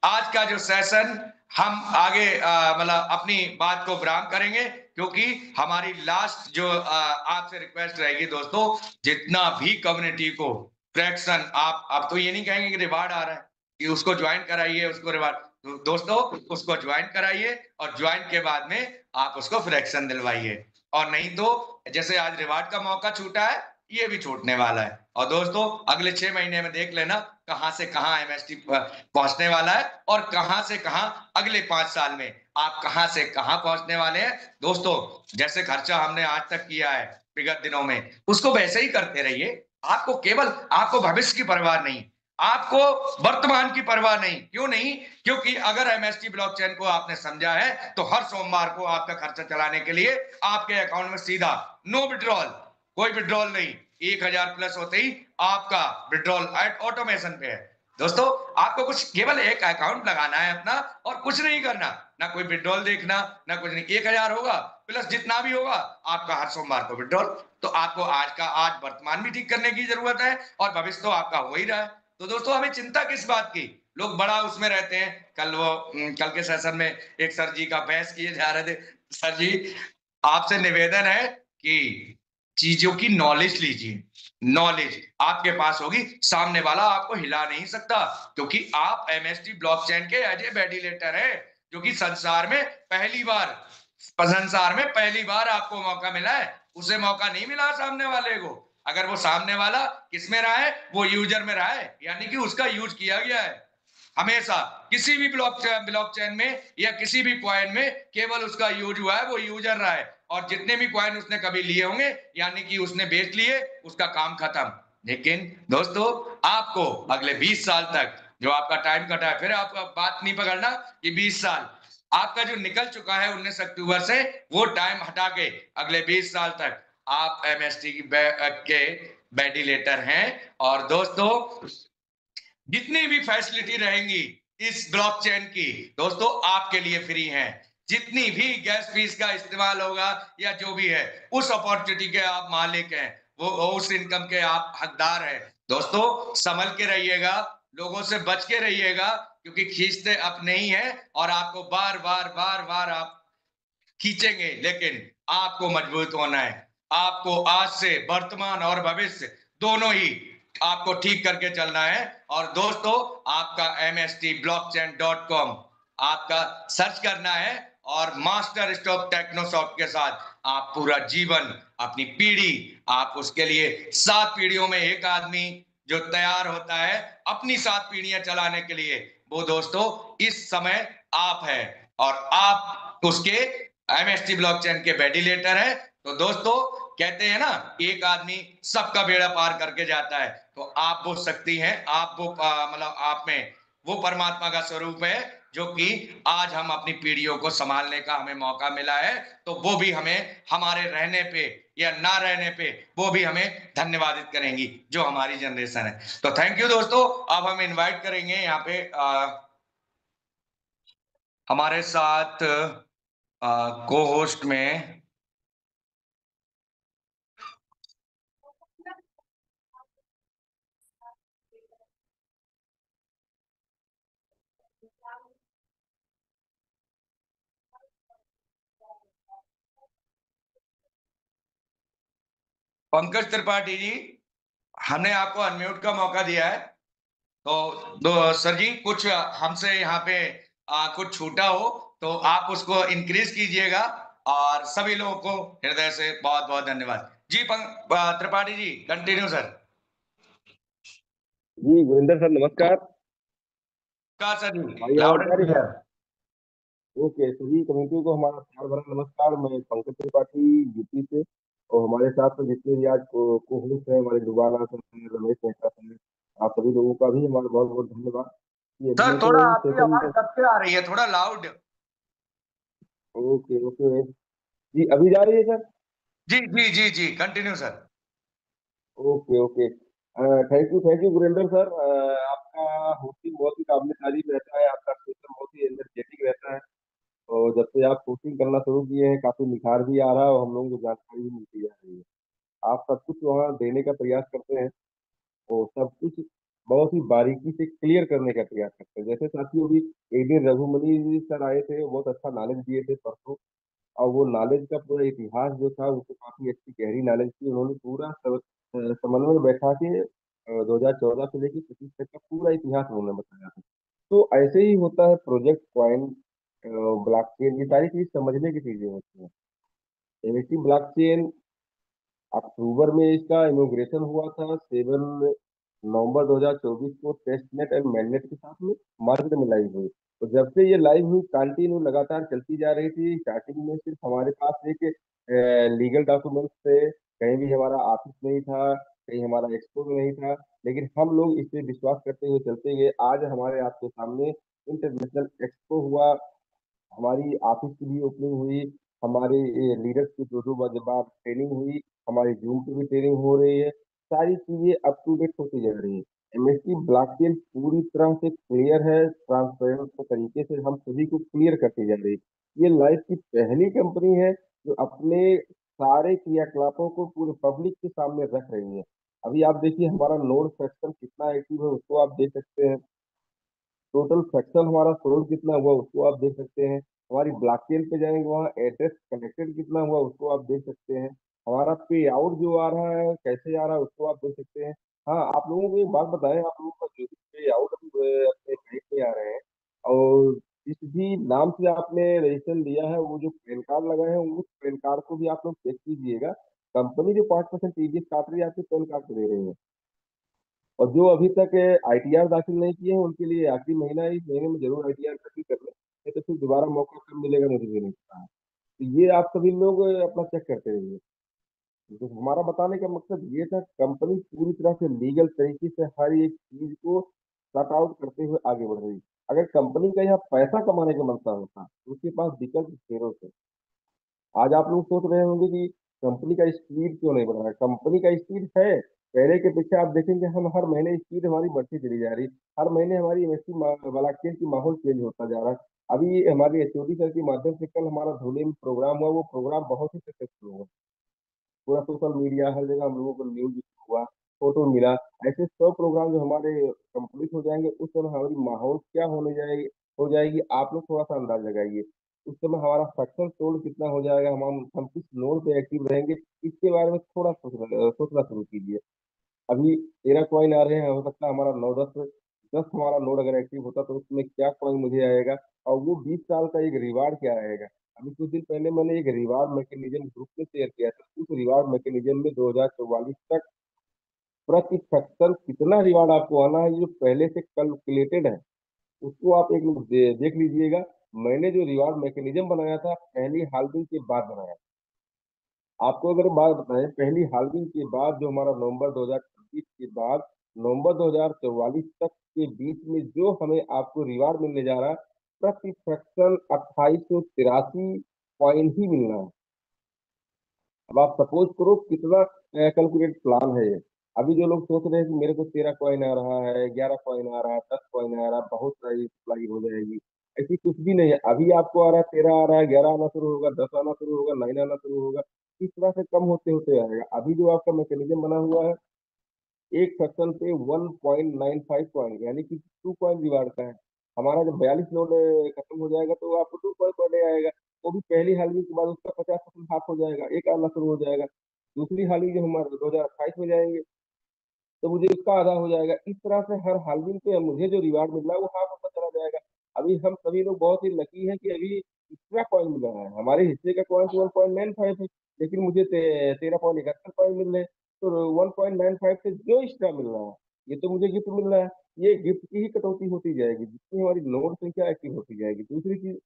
आज का जो सेशन हम आगे मतलब अपनी बात को विराम करेंगे, क्योंकि हमारी लास्ट जो आपसे रिक्वेस्ट रहेगी दोस्तों, जितना भी कम्युनिटी को फ्रैक्शन, आप तो ये नहीं कहेंगे कि रिवार्ड आ रहा है कि उसको ज्वाइन कराइए, उसको रिवार्ड, दोस्तों उसको ज्वाइन कराइए, और ज्वाइन के बाद में आप उसको फ्रैक्शन दिलवाइए। और नहीं तो जैसे आज रिवार्ड का मौका छूटा है, ये भी छूटने वाला है। और दोस्तों, अगले 6 महीने में देख लेना कहां से कहां एमएसटी पहुंचने वाला है, और कहां से कहां अगले 5 साल में आप कहां से कहां पहुंचने वाले हैं। दोस्तों, जैसे खर्चा हमने आज तक किया है विगत दिनों में, उसको वैसे ही करते रहिए। आपको केवल, आपको भविष्य की परवाह नहीं, आपको वर्तमान की परवाह नहीं। क्यों नहीं? क्योंकि अगर एमएसटी ब्लॉकचेन को आपने समझा है तो हर सोमवार को आपका खर्चा चलाने के लिए आपके अकाउंट में सीधा नो विड्रॉल, कोई विड्रॉल नहीं, 1000 प्लस होते ही आपका विड्रॉल ऑटोमेशन पे है। दोस्तों, आपको कुछ केवल एक अकाउंट लगाना है अपना, और कुछ नहीं करना, ना कोई विड्रॉल देखना, ना कुछ नहीं। 1000 होगा प्लस जितना भी होगा आपका हर सोमवार को विड्रॉल। तो आपको आज का आज वर्तमान भी ठीक करने की जरूरत है, और भविष्य तो आपका हो ही रहा है। तो दोस्तों, हमें चिंता किस बात की? लोग बड़ा उसमें रहते हैं। कल के सेशन में एक सर जी का बहस किए जा रहे थे। सर जी, आपसे निवेदन है कि चीजों की नॉलेज लीजिए। नॉलेज आपके पास होगी, सामने वाला आपको हिला नहीं सकता, क्योंकि आप एमएसटी ब्लॉकचेन के एज ए वैलिडेटर है, जो कि संसार में पहली बार आपको मौका मिला है। उसे मौका नहीं मिला सामने वाले को। अगर वो सामने वाला किस में रहा है, वो यूजर में रहा है, यानी कि उसका यूज किया गया है। हमेशा किसी भी ब्लॉकचेन में या किसी भी कॉइन में केवल उसका यूज हुआ है, वो यूजर रहा है, और जितने भी कॉइन उसने कभी लिए होंगे, यानी कि उसने बेच लिए, उसका काम खत्म। लेकिन दोस्तों, आपको अगले 20 साल तक जो आपका टाइम कटा है, फिर आपका बात नहीं पकड़ना कि 20 साल आपका जो निकल चुका है 19 अक्टूबर से, वो टाइम हटा के अगले 20 साल तक आप एमएसटी के वेंटिलेटर हैं। और दोस्तों, जितनी भी फैसिलिटी रहेंगी इस ब्लॉकचेन की, दोस्तों आपके लिए फ्री है। जितनी भी गैस फीस का इस्तेमाल होगा या जो भी है, उस अपॉर्चुनिटी के आप मालिक हैं, वो उस इनकम के आप हकदार हैं। दोस्तों संभल के रहिएगा, लोगों से बच के रहिएगा, क्योंकि खींचते अपने ही है और आपको बार बार बार बार आप खींचेंगे, लेकिन आपको मजबूत होना है। आपको आज से वर्तमान और भविष्य दोनों ही आपको ठीक करके चलना है। और दोस्तों, आपका mstblockchain.com आपका सर्च करना है और मास्टर स्ट्रोक टेक्नोसॉफ्ट के साथ आप पूरा जीवन, अपनी पीढ़ी, आप उसके लिए 7 पीढ़ियों में एक आदमी जो तैयार होता है अपनी 7 पीढ़ियां चलाने के लिए, वो दोस्तों इस समय आप है। और आप उसके एमएसटी ब्लॉकचेन के वेंटिलेटर है। तो दोस्तों, कहते हैं ना, एक आदमी सबका बेड़ा पार करके जाता है, तो आप वो शक्ति हैं, आप वो मतलब आप में वो परमात्मा का स्वरूप है, जो कि आज हम अपनी पीढ़ियों को संभालने का हमें मौका मिला है। तो वो भी हमें हमारे रहने पे या ना रहने पे वो भी हमें धन्यवादित करेंगी, जो हमारी जनरेशन है। तो थैंक यू दोस्तों। अब हम इनवाइट करेंगे यहाँ पे हमारे साथ को होस्ट में पंकज त्रिपाठी जी, हमने आपको अनम्यूट का मौका दिया है। तो सर जी, कुछ हमसे यहाँ पे कुछ छूटा हो तो आप उसको इंक्रीज कीजिएगा। और सभी लोगों को हृदय से बहुत बहुत धन्यवाद जी। Tripathi ji, continue sir. जी गुरिंदर सर नमस्कार। का सर जी, हमारी आवाज लाउड आ एंड रही है? क्लियर। ओके, सभी कमेटियों को हमारा प्यार भरा नमस्कार। मैं पंकज त्रिपाठी यूपी से, और हमारे साथ में जितने भी आज को होस्ट है, हमारे दुबारा सर हैं, रमेश मेहता सर, आप सभी लोगों का भी हमारा बहुत बहुत धन्यवाद कि अभी सर मैं थोड़ा तो आपकी सेशन आवाज में। कब से आ रही है, थोड़ा लाउड। ओके ओके जी, अभी जा रही है सर? जी जी जी जी, continue sir. Okay okay, thank you Gurinder sir. आपका होस्टिंग बहुत ही काबिल तारीफ रहता है, आपका सेशन बहुत ही एनर्जेटिक रहता है। और जब से आप कोचिंग करना शुरू किए हैं, काफी निखार भी आ रहा है और हम लोगों को जानकारी भी मिलती जा रही है। आप सब कुछ वहाँ देने का प्रयास करते हैं और सब कुछ बहुत ही बारीकी से क्लियर करने का प्रयास करते हैं। जैसे साथियों, भी एक दिन रघुमनी जी सर आए थे, वो बहुत अच्छा नॉलेज दिए थे परसों। और वो नॉलेज का पूरा इतिहास जो था, उसको काफी अच्छी गहरी नॉलेज थी। उन्होंने पूरा समन्वय बैठा के 2014 से लेकर 25 तक का पूरा इतिहास उन्होंने बताया था। तो ऐसे ही होता है प्रोजेक्ट क्वाइन, ब्लॉकचेन, ये सारी चीज समझने की चीजें होती हैं। एनएफटी ब्लॉकचेन अक्टूबर में इसका इनोग्रेशन हुआ था, 7 नवंबर 2024 को टेस्ट नेट एंड मैननेट के साथ में मार्केट में लाइव हुई। तो जब से ये लाइव हुई, कंटिन्यू लगातार चलती जा रही थी। स्टार्टिंग में सिर्फ हमारे पास एक लीगल डॉक्यूमेंट्स थे, कहीं भी हमारा ऑफिस नहीं था, कहीं हमारा एक्सपो नहीं था, लेकिन हम लोग इस पे विश्वास करते हुए चलते गए। आज हमारे आपके सामने इंटरनेशनल एक्सपो हुआ, हमारी ऑफिस की भी ओपनिंग हुई, हमारे लीडर्स की दो बार ट्रेनिंग हुई, हमारी जूम पे भी ट्रेनिंग हो रही है। सारी चीजें अप टू डेट होती जा रही है। एमएसटी ब्लॉकचेन पूरी तरह से क्लियर है, ट्रांसपेरेंट तरीके से हम सभी को क्लियर करती जा रही है। ये लाइफ की पहली कंपनी है जो अपने सारे क्रियाकलापों को पूरे पब्लिक के सामने रख रही है। अभी आप देखिए हमारा नोड सेक्शन कितना एक्टिव है, उसको आप देख सकते हैं। टोटल फ्रैक्शन हमारा फ्लोट कितना हुआ, उसको आप देख सकते हैं। हमारी ब्लॉकचेन पे जाएंगे, वहाँ एड्रेस कनेक्टेड कितना हुआ, उसको आप देख सकते हैं। हमारा पे आउट जो आ रहा है, कैसे आ रहा है, उसको आप देख सकते हैं। हाँ, आप लोगों को एक बात बताएं, आप लोगों का जो भी पे आउट अपने बैंक पे आ रहे हैं, और जिस भी नाम से आपने रजिस्ट्रेशन लिया है, वो जो पैन कार्ड लगा है, उस पैन कार्ड को भी आप लोग चेक कीजिएगा। कंपनी जो 5% टीडीएस काट रही है, आपके पैन कार्ड पे दे रही है। और जो अभी तक आईटीआर दाखिल नहीं किए हैं, उनके लिए आखिरी महीना है, इस महीने में जरूर आईटीआर दाखिल कर लें, नहीं तो फिर दोबारा मौका कब मिलेगा मुझे भी नहीं पता है। तो ये आप सभी लोग अपना चेक करते रहिए। तो हमारा बताने का मकसद ये था, कंपनी पूरी तरह से लीगल तरीके से हर एक चीज को शॉर्ट आउट करते हुए आगे बढ़ रही है। अगर कंपनी का यहाँ पैसा कमाने का मनसा होता तो उसके पास विकल्प ढेरों थे। आज आप लोग सोच रहे होंगे कि कंपनी का स्पीड क्यों नहीं बढ़ रहा है। कंपनी का स्पीड है, पहले के पीछे आप देखेंगे हम हर महीने स्पीड हमारी बढ़ती चली जा रही। हर महीने हमारी एमएससी वॉलंटियर की माहौल चेंज होता जा रहा है। अभी हमारे एचओडी सर के माध्यम से कल हमारा धुले में प्रोग्राम हुआ, वो प्रोग्राम बहुत ही सक्सेसफुल हुआ। पूरा सोशल मीडिया हर जगह हम लोगों को न्यूज हुआ, फोटो मिला। ऐसे 100 प्रोग्राम जो हमारे कंप्लीट हो जाएंगे उस समय हमारी माहौल क्या हो जाएगी आप लोग थोड़ा सा अंदाज लगाइए। उस समय हमारा सक्सेस टोल कितना हो जाएगा, हम किस नोड पे एक्टिव रहेंगे, इसके बारे में थोड़ा सोचना शुरू कीजिए। अभी 13 कॉइन आ रहे हैं, हो सकता है हमारा 9 10 10 हमारा नोड अगर एक्टिव होता तो उसमें क्या कॉइन मुझे आएगा, और वो 20 साल का एक रिवार्ड क्या आएगा। अभी कुछ दिन पहले मैंने एक रिवार्ड मैकेनिज्म ग्रुप में शेयर किया था। उस रिवार्ड मैकेनिज्म में 2044 तक प्रति सेक्शन कितना रिवार्ड आपको आना है, ये जो पहले से कैलकुलेटेड है, उसको आप एक लोग देख लीजिएगा। मैंने जो रिवार्ड मैकेनिज्म बनाया था पहली हाल्विंग के बाद बनाया। आपको अगर बात बताएं, पहली हाल्विंग के बाद जो हमारा नवंबर 2026 के बाद नवंबर 2044 तक के बीच में जो हमें आपको रिवार्ड मिलने जा रहा है, प्रति फ्रैक्शन 2883 कॉइन ही मिलना है। अब आप सपोज करो कितना कैलकुलेट प्लान है ये। अभी जो लोग सोच रहे हैं कि मेरे को 13 कॉइन आ रहा है, 11 कॉइन आ रहा है, 10 कॉइन आ रहा है, बहुत सारी सप्लाई हो जाएगी, ऐसी कुछ भी नहीं है। अभी आपको आ रहा है 13 आ रहा है, 11 आना शुरू होगा, 10 आना शुरू होगा, 9 आना शुरू होगा, इस तरह से कम होते होते आएगा। अभी जो आपका मैकेनिज्म बना हुआ है, एक सेक्शन पे 1.95 कॉइन यानी कि 2 कॉइन रिवार्ड का है। हमारा जब 42 नोट खत्म हो जाएगा तो आपको 2 कॉइन पर डे आएगा। वो भी पहली हाली के बाद उसका 50% हाफ हो जाएगा, एक आना शुरू हो जाएगा। दूसरी हाली जो हमारे 2028 में जाएंगे तो मुझे उसका आधा हो जाएगा। इस तरह से हर हालविन पे मुझे जो रिवार्ड मिल रहा है वो हाफ होता चला जाएगा। अभी हम सभी लोग बहुत ही लकी हैं कि अभी एक्स्ट्रा कॉइन मिल रहा है। हमारे हिस्से का कॉइन 1.95 है, लेकिन मुझे 13.71 कॉइन मिल रहे हैं। तो 1.95 से जो एक्स्ट्रा मिल रहा है ये तो मुझे गिफ्ट मिल रहा है। ये गिफ्ट की ही कटौती होती जाएगी जितनी हमारी नोट संख्या एक्टिव होती जाएगी। दूसरी चीज,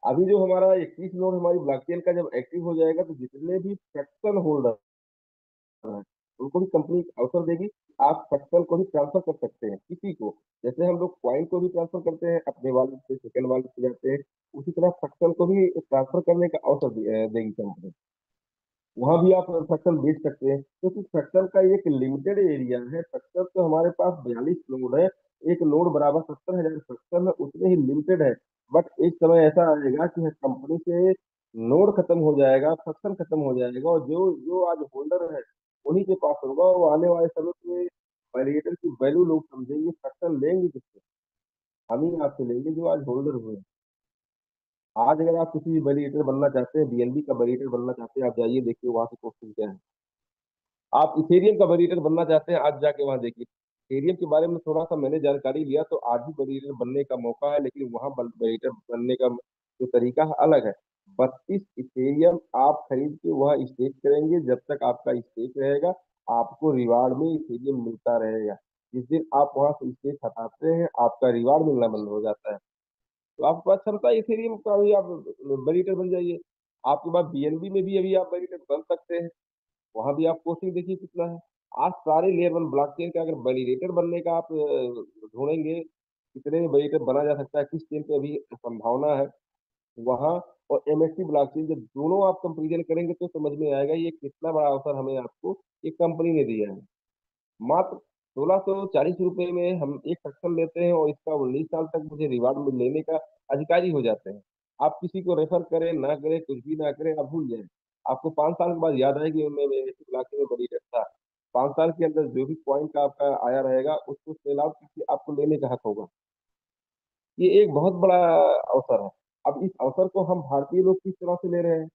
अभी जो हमारा 21 नोड हमारी ब्लॉकचेन का जब एक्टिव हो जाएगा तो जितने भी फ्रैक्शन होल्डर है उनको भी कंपनी अवसर देगी। आप फ्रैक्शन को भी ट्रांसफर कर सकते हैं किसी को। जैसे हम लोग कॉइन को भी ट्रांसफर करते हैं अपने वॉलेट से सेकंड वॉलेट पे जाते हैं, उसी तरह फ्रैक्शन को भी ट्रांसफर करने का अवसर देगी कंपनी। वहां भी आप फ्रैक्शन बेच सकते हैं क्योंकि फ्रैक्शन का एक लिमिटेड एरिया है। फ्रैक्शन तो हमारे पास 42 नोड है, एक नोड बराबर 70,000 फ्रैक्शन है, उतने ही लिमिटेड है। बट एक समय ऐसा आएगा कि कंपनी से नोड खत्म हो जाएगा, फ्रैक्शन खत्म हो जाएगा, और जो जो आज होल्डर है उन्हीं के पास होगा। वो आने वाले समय में वैलिडेटर की वैल्यू लोग समझेंगे, फ्रैक्शन लेंगे किससे, हम ही आपसे लेंगे जो आज होल्डर हुए। आज अगर आप किसी वैलिडेटर बनना चाहते हैं, बीएनबी का वैलिडेटर बनना चाहते हैं, आप जाइए देखिए वहां से क्वेश्चन क्या है। आप इथेरियम का वैलिडेटर बनना चाहते हैं, आज जाके वहां देखिए। इथेरियम के बारे में थोड़ा सा मैंने जानकारी लिया तो आज भी वैलिडेटर बनने का मौका है, लेकिन वहां वैलिडेटर बनने का जो तरीका है अलग है। 32 इथेरियम आप खरीद के वह स्टेक करेंगे। जब तक आपका स्टेक रहेगा आपको रिवार्ड में इथेरियम मिलता रहेगा। जिस दिन आप वहां से स्टेक हटाते हैं आपका रिवार्ड मिलना बंद हो जाता है। तो आपके पास क्षमता है इथेरियम का भी, आप वैलिडेटर बन जाइए। आपके पास बीएनबी में भी अभी आप वैलिडेटर बन सकते हैं। वहां भी आप कोचिंग देखिए कितना है। आज सारे लेयर वन ब्लॉकचेन का अगर वैलिडेटर बनने का आप ढूंढेंगे कितने वैलिडेटर बना जा सकता है, किस चेन पे अभी संभावना है वहाँ, और एमएससी ब्लॉकचेन जब दोनों आप कंपेरिजन करेंगे तो समझ में आएगा ये कितना बड़ा अवसर हमें आपको एक कंपनी ने दिया है। मात्र 1640 रुपए में हम एक सेक्शन लेते हैं और इसका 19 साल तक मुझे रिवार्ड में लेने का अधिकारी हो जाते हैं। आप किसी को रेफर करें ना करें, कुछ भी ना करें, आप भूल जाएं। आपको 5 साल के बाद याद आएगी मैं इस इलाके में बड़ी था। 5 साल के अंदर जो भी पॉइंट का आपका आया रहेगा उसको सेल आउट करके आपको लेने का हक होगा। ये एक बहुत बड़ा अवसर है। अब इस अवसर को हम भारतीय लोग किस तरह से ले रहे हैं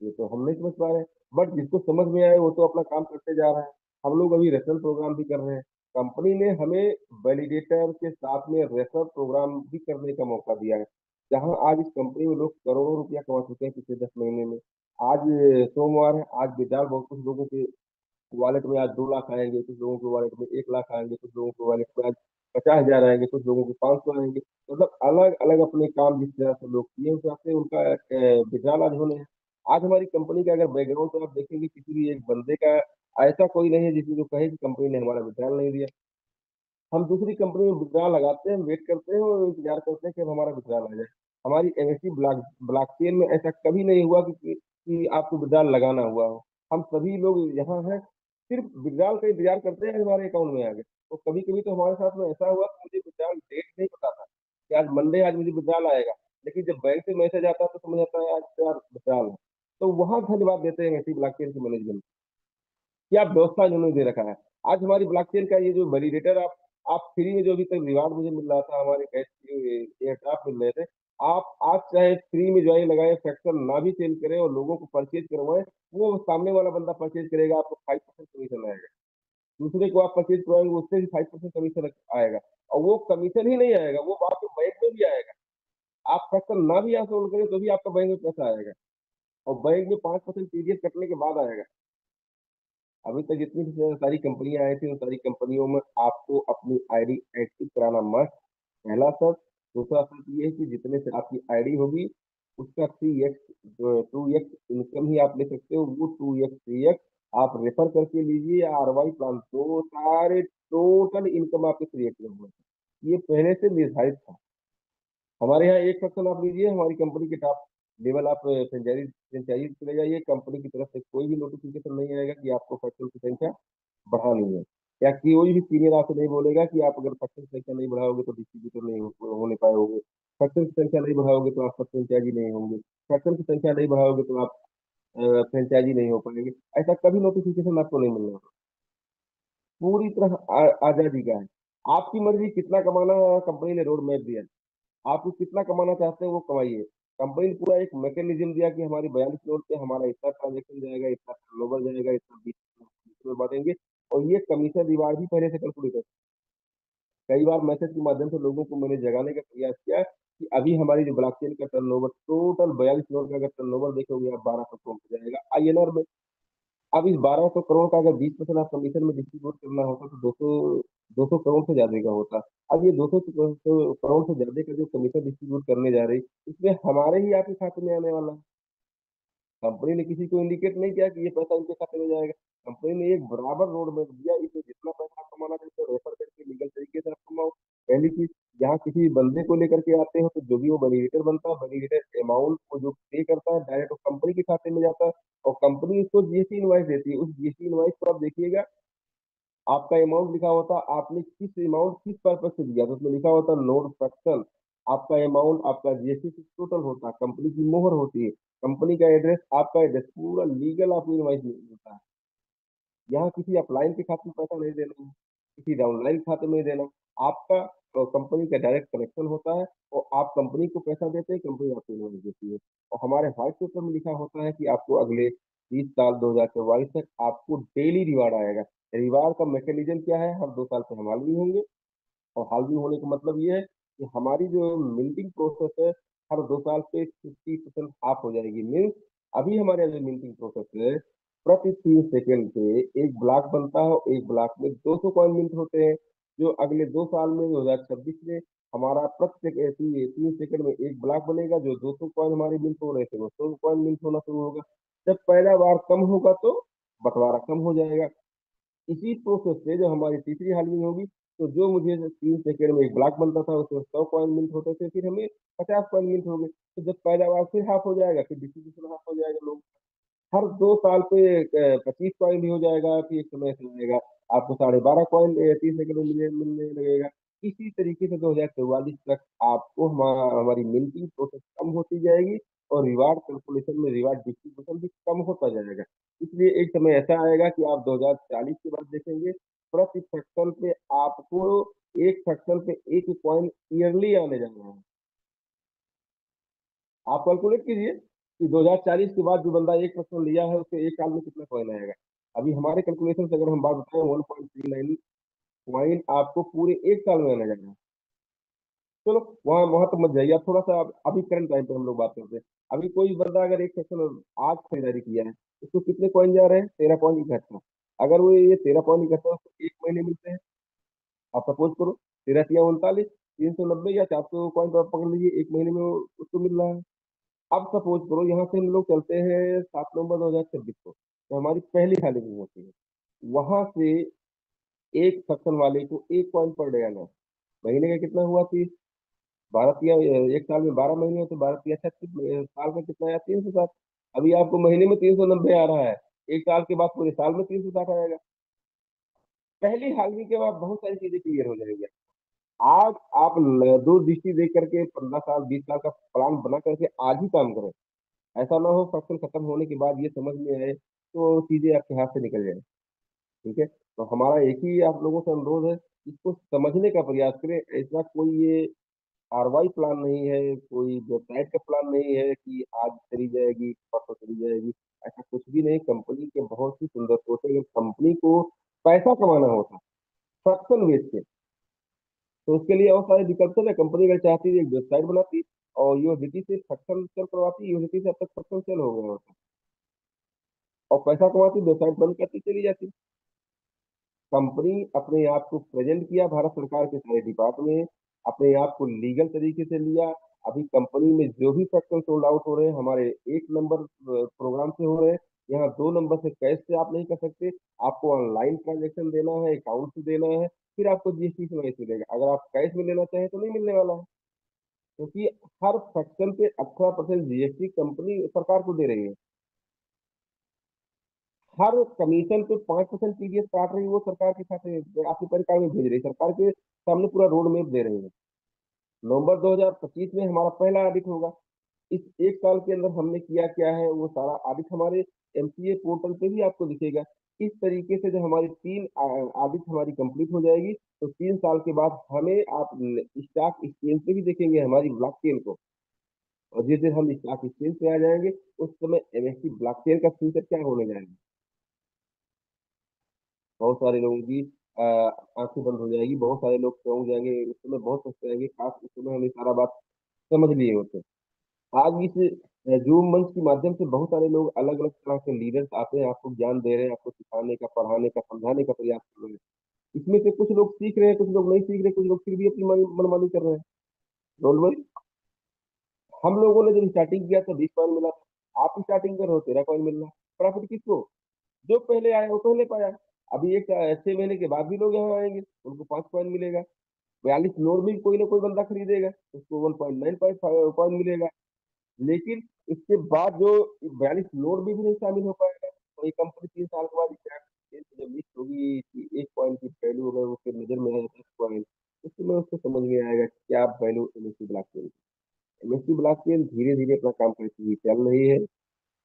ये तो हम नहीं समझ पा रहे हैं। बट जिसको समझ में आए वो तो अपना काम करते जा रहा है। हम लोग अभी रेफरल प्रोग्राम भी कर रहे हैं। कंपनी ने हमें वैलिडेटर के साथ में रेफरल प्रोग्राम भी करने का मौका दिया है। जहां आज इस कंपनी में लोग करोड़ों रुपया कमा चुके हैं पिछले 10 महीने में। आज सोमवार है, आज विचार बहुत कुछ लोगों के वॉलेट में आज 2 लाख आएंगे, कुछ लोगों के वॉलेट में 1 लाख आएंगे, कुछ लोगों के वॉलेट में आज 50,000 आएंगे, कुछ लोगों के 500 आएंगे। मतलब अलग अलग अपने काम जिस तरह से लोग किए उस हिसाब से उनका विड्रॉल आज होने हैं। आज हमारी कंपनी का अगर बैकग्राउंड तो आप देखेंगे किसी भी एक बंदे का ऐसा कोई नहीं है जिसमें जो कहे कि कंपनी ने हमारा विड्रॉल नहीं दिया। हम दूसरी कंपनी में विड्रॉ लगाते हैं, वेट करते हैं और इंतजार करते हैं कि अब हमारा विड्रॉ आ जाए। हमारी एनएससी ब्लॉकचेन में ऐसा कभी नहीं हुआ कि आपको विड्रॉ लगाना हुआ हो। हम सभी लोग यहाँ हैं सिर्फ विड्रॉल का इंतजार करते हैं कि हमारे अकाउंट में आ गए। तो कभी कभी तो हमारे साथ में ऐसा हुआ कि मुझे विड्रॉल डेट नहीं पता था कि आज मंडे, आज मुझे विड्रॉल आएगा, लेकिन जब बैंक से मैसेज आता है तो समझ आता है आज यार विड्रॉल है। तो वहाँ धन्यवाद देते हैं एनएससी ब्लॉकचेन के मैनेजमेंट, क्या व्यवस्था इन्होंने दे रखा है। आज हमारी ब्लॉकचेन का ये जो वैलिडेटर आप फ्री में जो अभी तक रिवार्ड मुझे मिल रहा था, हमारे कैश एयरक्राफ्ट मिल रहे थे, आप आज चाहे फ्री में ज्वाइन लगाए, फ्रैक्शन ना भी सेल करें और लोगों को परचेज करवाएं, वो सामने वाला बंदा परचेज करेगा, आपको 5% कमीशन आएगा। दूसरे को आप परचेज करवाएंगे उससे भी 5% कमीशन आएगा। और वो कमीशन ही नहीं आएगा, वो आपके बैंक में भी आएगा। आप फ्रैक्शन ना भी यहाँ सोल्व करें तो भी आपका बैंक में पैसा आएगा, और बैंक में 5% टीडीएस कटने के बाद आएगा। अभी तक जितनी भी सारी कंपनियां आई थी उन सारी कंपनियों में आपको अपनी आईडी एक्टिव कराना मस्ट, पहला शर्त। दूसरा शर्त ये है कि जितने से आपकी आईडी होगी उसका 3x 2x इनकम ही आप ले सकते हो। वो 2x 3x आप रेफर करके लीजिए या आरवाई प्लान, तो सारे टोटल इनकम आपके क्रिएट होंगे। ये पहले से निर्धारित था। हमारे यहाँ एक सेक्शन आप लीजिए, हमारी कंपनी के टॉप लेवल आप फ्रेंचाइजी चले जाइए, कंपनी की तरफ से कोई भी नोटिफिकेशन नहीं आएगा कि आपको फैक्ट्री की संख्या बढ़ानी है, या कोई भी सीनियर आपसे नहीं बोलेगा कि आप अगर फैक्ट्री की संख्या नहीं बढ़ाओगे तो डिस्ट्रीब्यूटर नहीं होने पाओगे, फैक्ट्री की संख्या नहीं बढ़ाओगे तो आप फ्रेंचाइजी नहीं होंगे, फैक्ट्री की संख्या नहीं बढ़ाओगे तो आप फ्रेंचाइजी नहीं हो पाएंगे। ऐसा कभी नोटिफिकेशन आपको नहीं मिलने वाला। पूरी तरह आजादी का है, आपकी मर्जी कितना कमाना कंपनी ने रोड मैप दिया है, आप कितना कमाना चाहते हैं वो कमाइए। कंपनी ने पूरा एक मैकेनिज्म दिया कि हमारी 42 फ्लोर पे हमारा इतना ट्रांजेक्शन जाएगा, इतना टर्नओवर जाएगा, इतना 20 में बांटेंगे। और ये कमीशन रिवार्ड भी पहले से कैलकुलेट है। कई बार मैसेज के माध्यम से लोगों को मैंने जगाने का प्रयास किया कि अभी हमारी जो ब्लॉकचेन का टर्नओवर टोटल 42 फ्लोर का अगर टर्नओवर देखोगे आप 1200 करोड़ हो जाएगा आईएनआर में। अब इस 1200 करोड़ का अगर 20% आप कमीशन में डिस्ट्रीब्यूट करना होता तो 200 करोड़ से ज्यादा का होता। अब ये 200 करोड़ से ज्यादा का जो कमीशन डिस्ट्रीब्यूट करने जा रही, इसमें हमारे ही आपके खाते में आने वाला है। कंपनी ने किसी को इंडिकेट नहीं किया कि ये पैसा इनके खाते में जाएगा। कंपनी ने एक बराबर रोड मैप दिया, इसमें जितना पैसा आप कमाना चाहते हो रेफर करके लीगल तरीके से आप कमाओ। पहली चीज, यहाँ किसी बंदे को लेकर के आते हो तो जो भी वो वैलिडेटर बनता है, वैलिडेटर अमाउंट को जो पे करता है डायरेक्ट वो कंपनी के खाते में जाता है, और कंपनी उसको जीएसटी इनवाइस देती है। उस जीएसटी इनवाइस को आप देखिएगा, आपका अमाउंट लिखा होता है, आपने किस अमाउंट किस पर्पज से दिया, तो उसमें लिखा होता है नोट फ्रैक्शन, आपका अमाउंट, आपका जीएसटी टोटल होता है, कंपनी की मोहर होती है, कंपनी का एड्रेस, आपका एड्रेस, पूरा लीगल आपको इनवाइस मिलता है। यहाँ किसी अपलाइन के खाते में पैसा नहीं देना है, किसी डाउनलाइन खाते में नहीं देना। आपका कंपनी का डायरेक्ट कनेक्शन होता है, और आप कंपनी को पैसा देते हैं, कंपनी आपको इनवॉइस देती है। और हमारे व्हाइट पेपर में लिखा होता है कि आपको अगले 30 साल 2044 तक आपको डेली रिवार्ड आएगा। रिवार्ड का मैकेनिज्म क्या है, हर 2 साल पे हम हाल होंगे। और हाल होने का मतलब ये है कि हमारी जो मिंटिंग प्रोसेस है हर 2 साल पे 50% ऑफ हो जाएगी। मीन्स अभी हमारे यहाँ जो मिंटिंग प्रोसेस है, प्रति 3 सेकेंड पे एक ब्लॉक बनता है, और एक ब्लॉक में 200 कॉइन मिंट होते हैं। जो अगले 2 साल में 2026 में हमारा प्रत्येक 3 सेकेंड में एक ब्लॉक बनेगा, जो 200 कॉइन हमारे मिंट हो रहे थे वो 100 कॉइन मिंट होना शुरू होगा। जब पहला बार कम होगा तो बंटवारा कम हो जाएगा। इसी प्रोसेस से जब हमारी तीसरी हालविंग होगी, तो जो मुझे 3 सेकेंड में एक ब्लॉक बनता था उसमें 100 कॉइन मिंट होते थे, फिर हमें 50 कॉइन मिंट हो गए। तो जब पैदावार फिर हाफ हो जाएगा, फिर डिस्ट्रीब्यूशन हाफ हो जाएगा। लोग हर 2 साल पे 25 कॉइन भी हो जाएगा, फिर एक समय ऐसा आएगा आपको 12.5 कॉइन 30 सेकंड में मिलने लगेगा। इसी तरीके से 2044 तक आपको हमारी मिल्किंग प्रोसेस कम होती जाएगी, और रिवार्ड कैलकुलेशन में रिवार्ड डिस्ट्रीब्यूशन भी कम होता जाएगा। इसलिए एक समय ऐसा आएगा कि आप 2040 के बाद देखेंगे प्रति फ्रैक्शन पे आपको एक फ्रैक्शन पे एक कॉइन ईयरली आने जा रहा है। आप कैलकुलेट कीजिए कि 2040 के बाद जो बंदा एक फ्रैक्शन लिया है उसके एक साल में कितना कॉइन आएगा। अभी हमारे कैलकुलेशन से अगर हम बात बताएं 1.39 कॉइन आपको पूरे एक साल में आने जाएगा। चलो वहां वहां तो मत जाइए, आप थोड़ा सा अभी करंट टाइम पे हम लोग बात करते हैं। अभी कोई बंदा अगर एक सेक्शन आज खरीदारी किया है, उसको कितने कॉइन जा रहे हैं, 13.71। अगर वो ये 13.71 उसको एक महीने मिलते हैं, आप सपोज करो 13 या 39 390 या 400 कॉइन तो आप पकड़ लीजिए, एक महीने में उसको मिल रहा है। अब सपोज करो यहाँ से हम लोग चलते हैं 7 नवंबर 2026 को, तो हमारी पहली हालिंग होती है। वहां से एक सेक्शन वाले को 1 पॉइंट पर डे आना है। महीने का कितना हुआ? 30। 12 एक साल में 12 महीने होते, 12 36, साल में कितना आया? 360। अभी आपको महीने में 390 आ रहा है, एक साल के बाद पूरे साल में 360 आएगा। पहली हालगी के बाद बहुत सारी चीजें क्लियर हो जाएंगी। आज आप दूरदृष्टि देख करके 15 साल 20 साल का प्लान बना करके आज ही काम करें। ऐसा ना हो फंक्शन खत्म होने के बाद ये समझ में आए तो चीजें आपके हाथ से निकल जाए। ठीक है, तो हमारा एक ही आप लोगों से अनुरोध है, इसको समझने का प्रयास करें। ऐसा कोई ये आरवाई प्लान नहीं है, कोई वेबसाइट का प्लान नहीं है कि आज चली जाएगी परसों चली जाएगी। ऐसा कुछ भी नहीं। कंपनी के बहुत ही सुंदर सोच है। अगर कंपनी को पैसा कमाना होता फ्रैक्शन बेच के, तो उसके लिए और सारे विकल्प है। कंपनी अगर चाहती है एक वेबसाइट बनाती और यूनिवर्सिटी से फ्रैक्शन सेल करवाती, यूनिवर्सिटी से अब तक फ्रैक्शन सेल हो गया होता, और पैसा कमाती, वेबसाइट बंद करती चली जाती। कंपनी अपने आप को प्रेजेंट किया भारत सरकार के सारे डिपार्टमेंट, अपने आप को लीगल तरीके से लिया। अभी कंपनी में जो भी सेक्शन सोल्ड आउट हो रहे हैं हमारे 1 नंबर प्रोग्राम से हो रहे हैं। यहाँ 2 नंबर से कैश से आप नहीं कर सकते, आपको ऑनलाइन ट्रांजेक्शन देना है, अकाउंट से देना है, फिर आपको जीएसटी से नहीं मिलेगा। अगर आप कैश में लेना चाहें तो नहीं मिलने वाला है, क्योंकि हर सेक्शन पे 18% जीएसटी कंपनी सरकार को दे रही है। हर कमीशन पे 5% टीडीएस काट रही है, वो सरकार के खाते आपके पैन कार्ड में भेज रही है, सरकार के सामने पूरा रोड मैप दे रही है। नवंबर 2025 में हमारा पहला ऑडिट होगा। इस एक साल के अंदर हमने किया क्या है वो सारा ऑडिट हमारे एमसीए पोर्टल पे भी आपको दिखेगा। इस तरीके से जब हमारी 3 ऑडिट हमारी कंप्लीट हो जाएगी तो 3 साल के बाद हमें आप स्टॉक एक्सचेंज पे भी देखेंगे हमारी ब्लॉकचेन को। और जिस दिन हम स्टॉक एक्सचेंज पे आ जाएंगे उस समय एमएससी ब्लॉकचेन का फ्यूचर क्या होने जाएगा। बहुत सारे लोगों की आंखें बंद हो जाएगी, बहुत सारे लोग चौंक जाएंगे उस समय, बहुत पछताएंगे काश उस समय हमें सारा बात समझ लिए होते। आज इस जूम मंच के माध्यम से बहुत सारे लोग अलग अलग तरह के लीडर्स आते हैं, आपको ज्ञान दे रहे हैं, आपको सिखाने का, पढ़ाने का, समझाने का प्रयास कर रहे हैं। इसमें से कुछ लोग सीख रहे हैं, कुछ लोग नहीं सीख रहे, कुछ लोग फिर भी अपनी मनमानी कर रहे हैं। Don't worry. हम लोगों ने जब स्टार्टिंग किया तो 20 कॉइन मिला था, आप स्टार्टिंग कर रहे हो 13 कॉइन मिल रहा है। प्रॉफिट किसको? जो पहले आया वो पहले पाया। अभी एक 6 महीने के बाद भी लोग यहाँ आएंगे, उनको 5 कॉइन मिलेगा। 42 नोट भी कोई ना कोई बंदा खरीदेगा, उसको 1.95 मिलेगा। लेकिन इसके बाद जो 42 नोट भी नहीं शामिल हो पाएगा, तो ये कंपनी 3 साल के बाद जब लिस्ट होगी कि 1 कॉइन की वैल्यू अगर उसके नजर में है 10 कॉइन, उस समय उसको समझ में आएगा कि क्या value MSc blockchain. MSc blockchain धीरे धीरे अपना काम करती हुई चल रही है,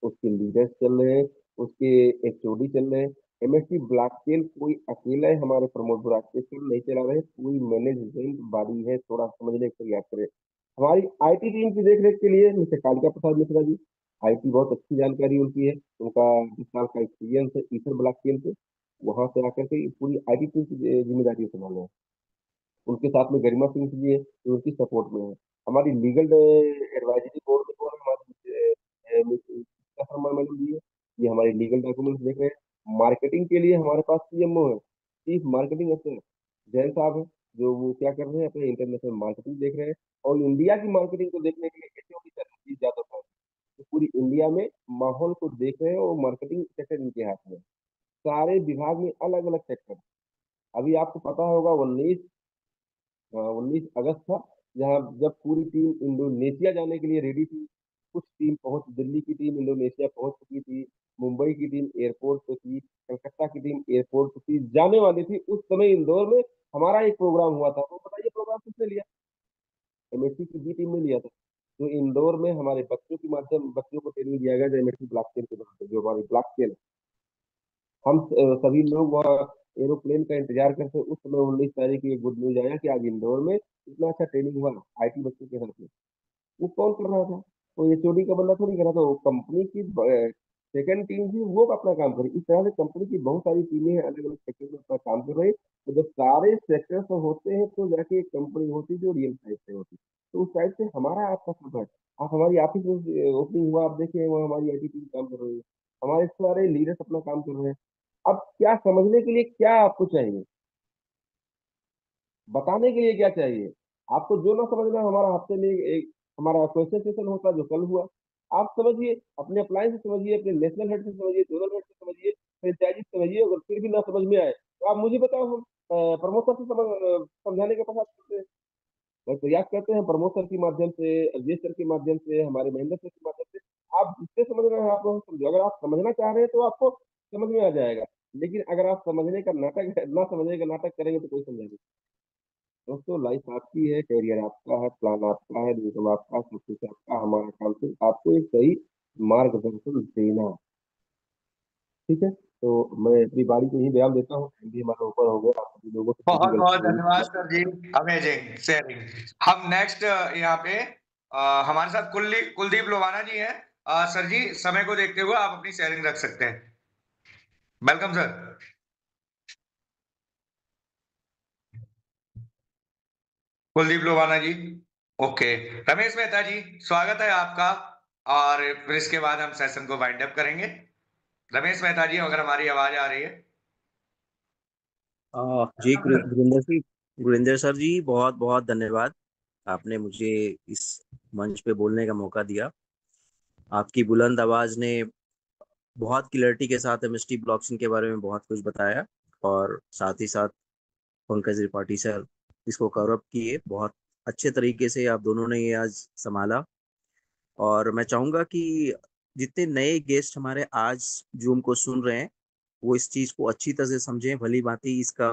उसके लीडर्स चल रहे हैं, उसके एचओडी चल रहे हैं। एमएससी ब्लॉकचेन कोई अकेला है हमारे प्रमोद बुराक नहीं चला रहे, पूरी मैनेजमेंट बॉडी है। थोड़ा समझने का प्रयास करें। हमारी आईटी टीम की देखरेख के लिए मिस्टर कालिका प्रसाद मिश्रा जी, आईटी बहुत अच्छी जानकारी उनकी है, उनका 10 साल का एक्सपीरियंस है ईथर ब्लॉकचेन पे। वहां से आकर के पूरी आईटी टीम की जिम्मेदारी संभाल रहे हैं। उनके साथ में गरिमा सिंह जी है जो उनकी सपोर्ट में है। हमारी लीगल एडवाइजरी बोर्ड में कौन है? हमारी शर्मा मैडम जी है, ये हमारे लीगल डॉक्यूमेंट्स देख रहे हैं। मार्केटिंग के लिए हमारे पास सीएमओ है, चीफ मार्केटिंग अफसर जैन साहब है, जो वो क्या कर रहे हैं अपने इंटरनेशनल मार्केटिंग देख रहे हैं। और इंडिया की मार्केटिंग को देखने के लिए एचओडी सर जी यादव साहब, तो पूरी इंडिया में माहौल को देख रहे हैं और मार्केटिंग सेक्टर इनके हाथ में है। सारे विभाग में अलग अलग सेक्टर। अभी आपको पता होगा 19 अगस्त था, जहां जब पूरी टीम इंडोनेशिया जाने के लिए रेडी थी। कुछ टीम पहुंच दिल्ली की टीम इंडोनेशिया पहुंच चुकी थी, मुंबई की टीम एयरपोर्ट पे थी, कलकत्ता की टीम एयरपोर्ट पे थी, जाने वाली थी। उस समय इंदौर में हमारा एक प्रोग्राम हुआ था, तो बताइए प्रोग्राम किसने लिया? एमएससी की बी टीम ने लिया था। तो इंदौर में हमारे बच्चों को ट्रेनिंग दिया गया जो एमएससी ब्लॉक चेन के नाम से, जो हमारी ब्लॉक चेन। हम सभी लोग वहाँ एरोप्लेन का इंतजार करते। उस समय 19 तारीख की एक गुड न्यूज आया कि आज इंदौर में इतना अच्छा ट्रेनिंग हुआ आईटी बच्चों के साथ में। वो कौन कर रहा था? तो एचओडी का बंदा थोड़ी कर रहा था, वो कंपनी की सेकंड टीम थी, वो अपना काम करी। इस तरह से कंपनी की बहुत सारी टीमें हैं, अलग अलग सेक्टर में अपना काम कर रही है। तो जब सारे सेक्टर से होते हैं तो जाके एक कंपनी होती है जो रियल साइड से होती है। तो उस साइड से हमारा आपका सफर, आप हमारी ऑफिस में ओपनिंग हुआ, आप देखिए वहाँ हमारी आईटी टीम काम कर रही है, हमारे सारे लीडर्स अपना काम कर रहे हैं। अब क्या समझने के लिए क्या आपको चाहिए, बताने के लिए क्या चाहिए? आपको जो ना समझ में, हमारा हफ्ते में एक हमारा क्वेश्चन सेशन होता जो कल हुआ। आप समझिए, अपने अप्लायंस से समझिए, अपने नेशनल हेड से समझिए, जोनल हेड से समझिए, फ्रेंचाइजी से समझिए। अगर फिर भी ना समझ में आए तो आप मुझे बताओ, हम प्रमोद सर से समझाने का प्रयास करते हैं। प्रयास करते हैं प्रमोद सर के माध्यम से, अजय सर के माध्यम से, हमारे महेंद्र सर के माध्यम से। आप जिससे समझ रहे हैं आप लोग समझो, अगर आप समझना चाह रहे हैं तो आपको समझ में आ जाएगा, लेकिन अगर आप समझने का नाटक ना समझने का नाटक करेंगे तो कोई समझेगा। दोस्तों लाइफ आपकी है, करियर आपका है, प्लान आपका है, इनकम आपका, सब कुछ आपका। हमारा काम सिर्फ आपको एक सही मार्गदर्शन देना। ठीक है, तो मैं अपनी बारी को ही विराम देता हूँ। टाइम भी हमारा ऊपर हो गया, आप सभी लोगों से बहुत छोटी बहुत गलती हो धन्यवाद गई। सर जी, अमेजिंग शेयरिंग। हम नेक्स्ट यहाँ पे हमारे साथ कुलदीप कुलदीप लोवाना जी हैं। सर जी, समय को देखते हुए आप अपनी शेयरिंग रख सकते हैं। Welcome sir. Kuldeep Lovana ji, okay. Ramesh Mehta ji, स्वागत है आपका। और फिर इसके बाद हम सेशन को वाइंड अप करेंगे। रमेश मेहता जी, अगर हमारी आवाज आ रही है। जी गुरिंदर सर जी, बहुत बहुत धन्यवाद। आपने मुझे इस मंच पे बोलने का मौका दिया। आपकी बुलंद आवाज ने बहुत क्लैरिटी के साथ एमएसटी ब्लॉकचेन के बारे में बहुत कुछ बताया, और साथ ही साथ पंकज त्रिपाठी सर इसको कवर अप किए। बहुत अच्छे तरीके से आप दोनों ने ये आज संभाला। और मैं चाहूंगा कि जितने नए गेस्ट हमारे आज जूम को सुन रहे हैं, वो इस चीज को अच्छी तरह से समझें, भली भांति इसका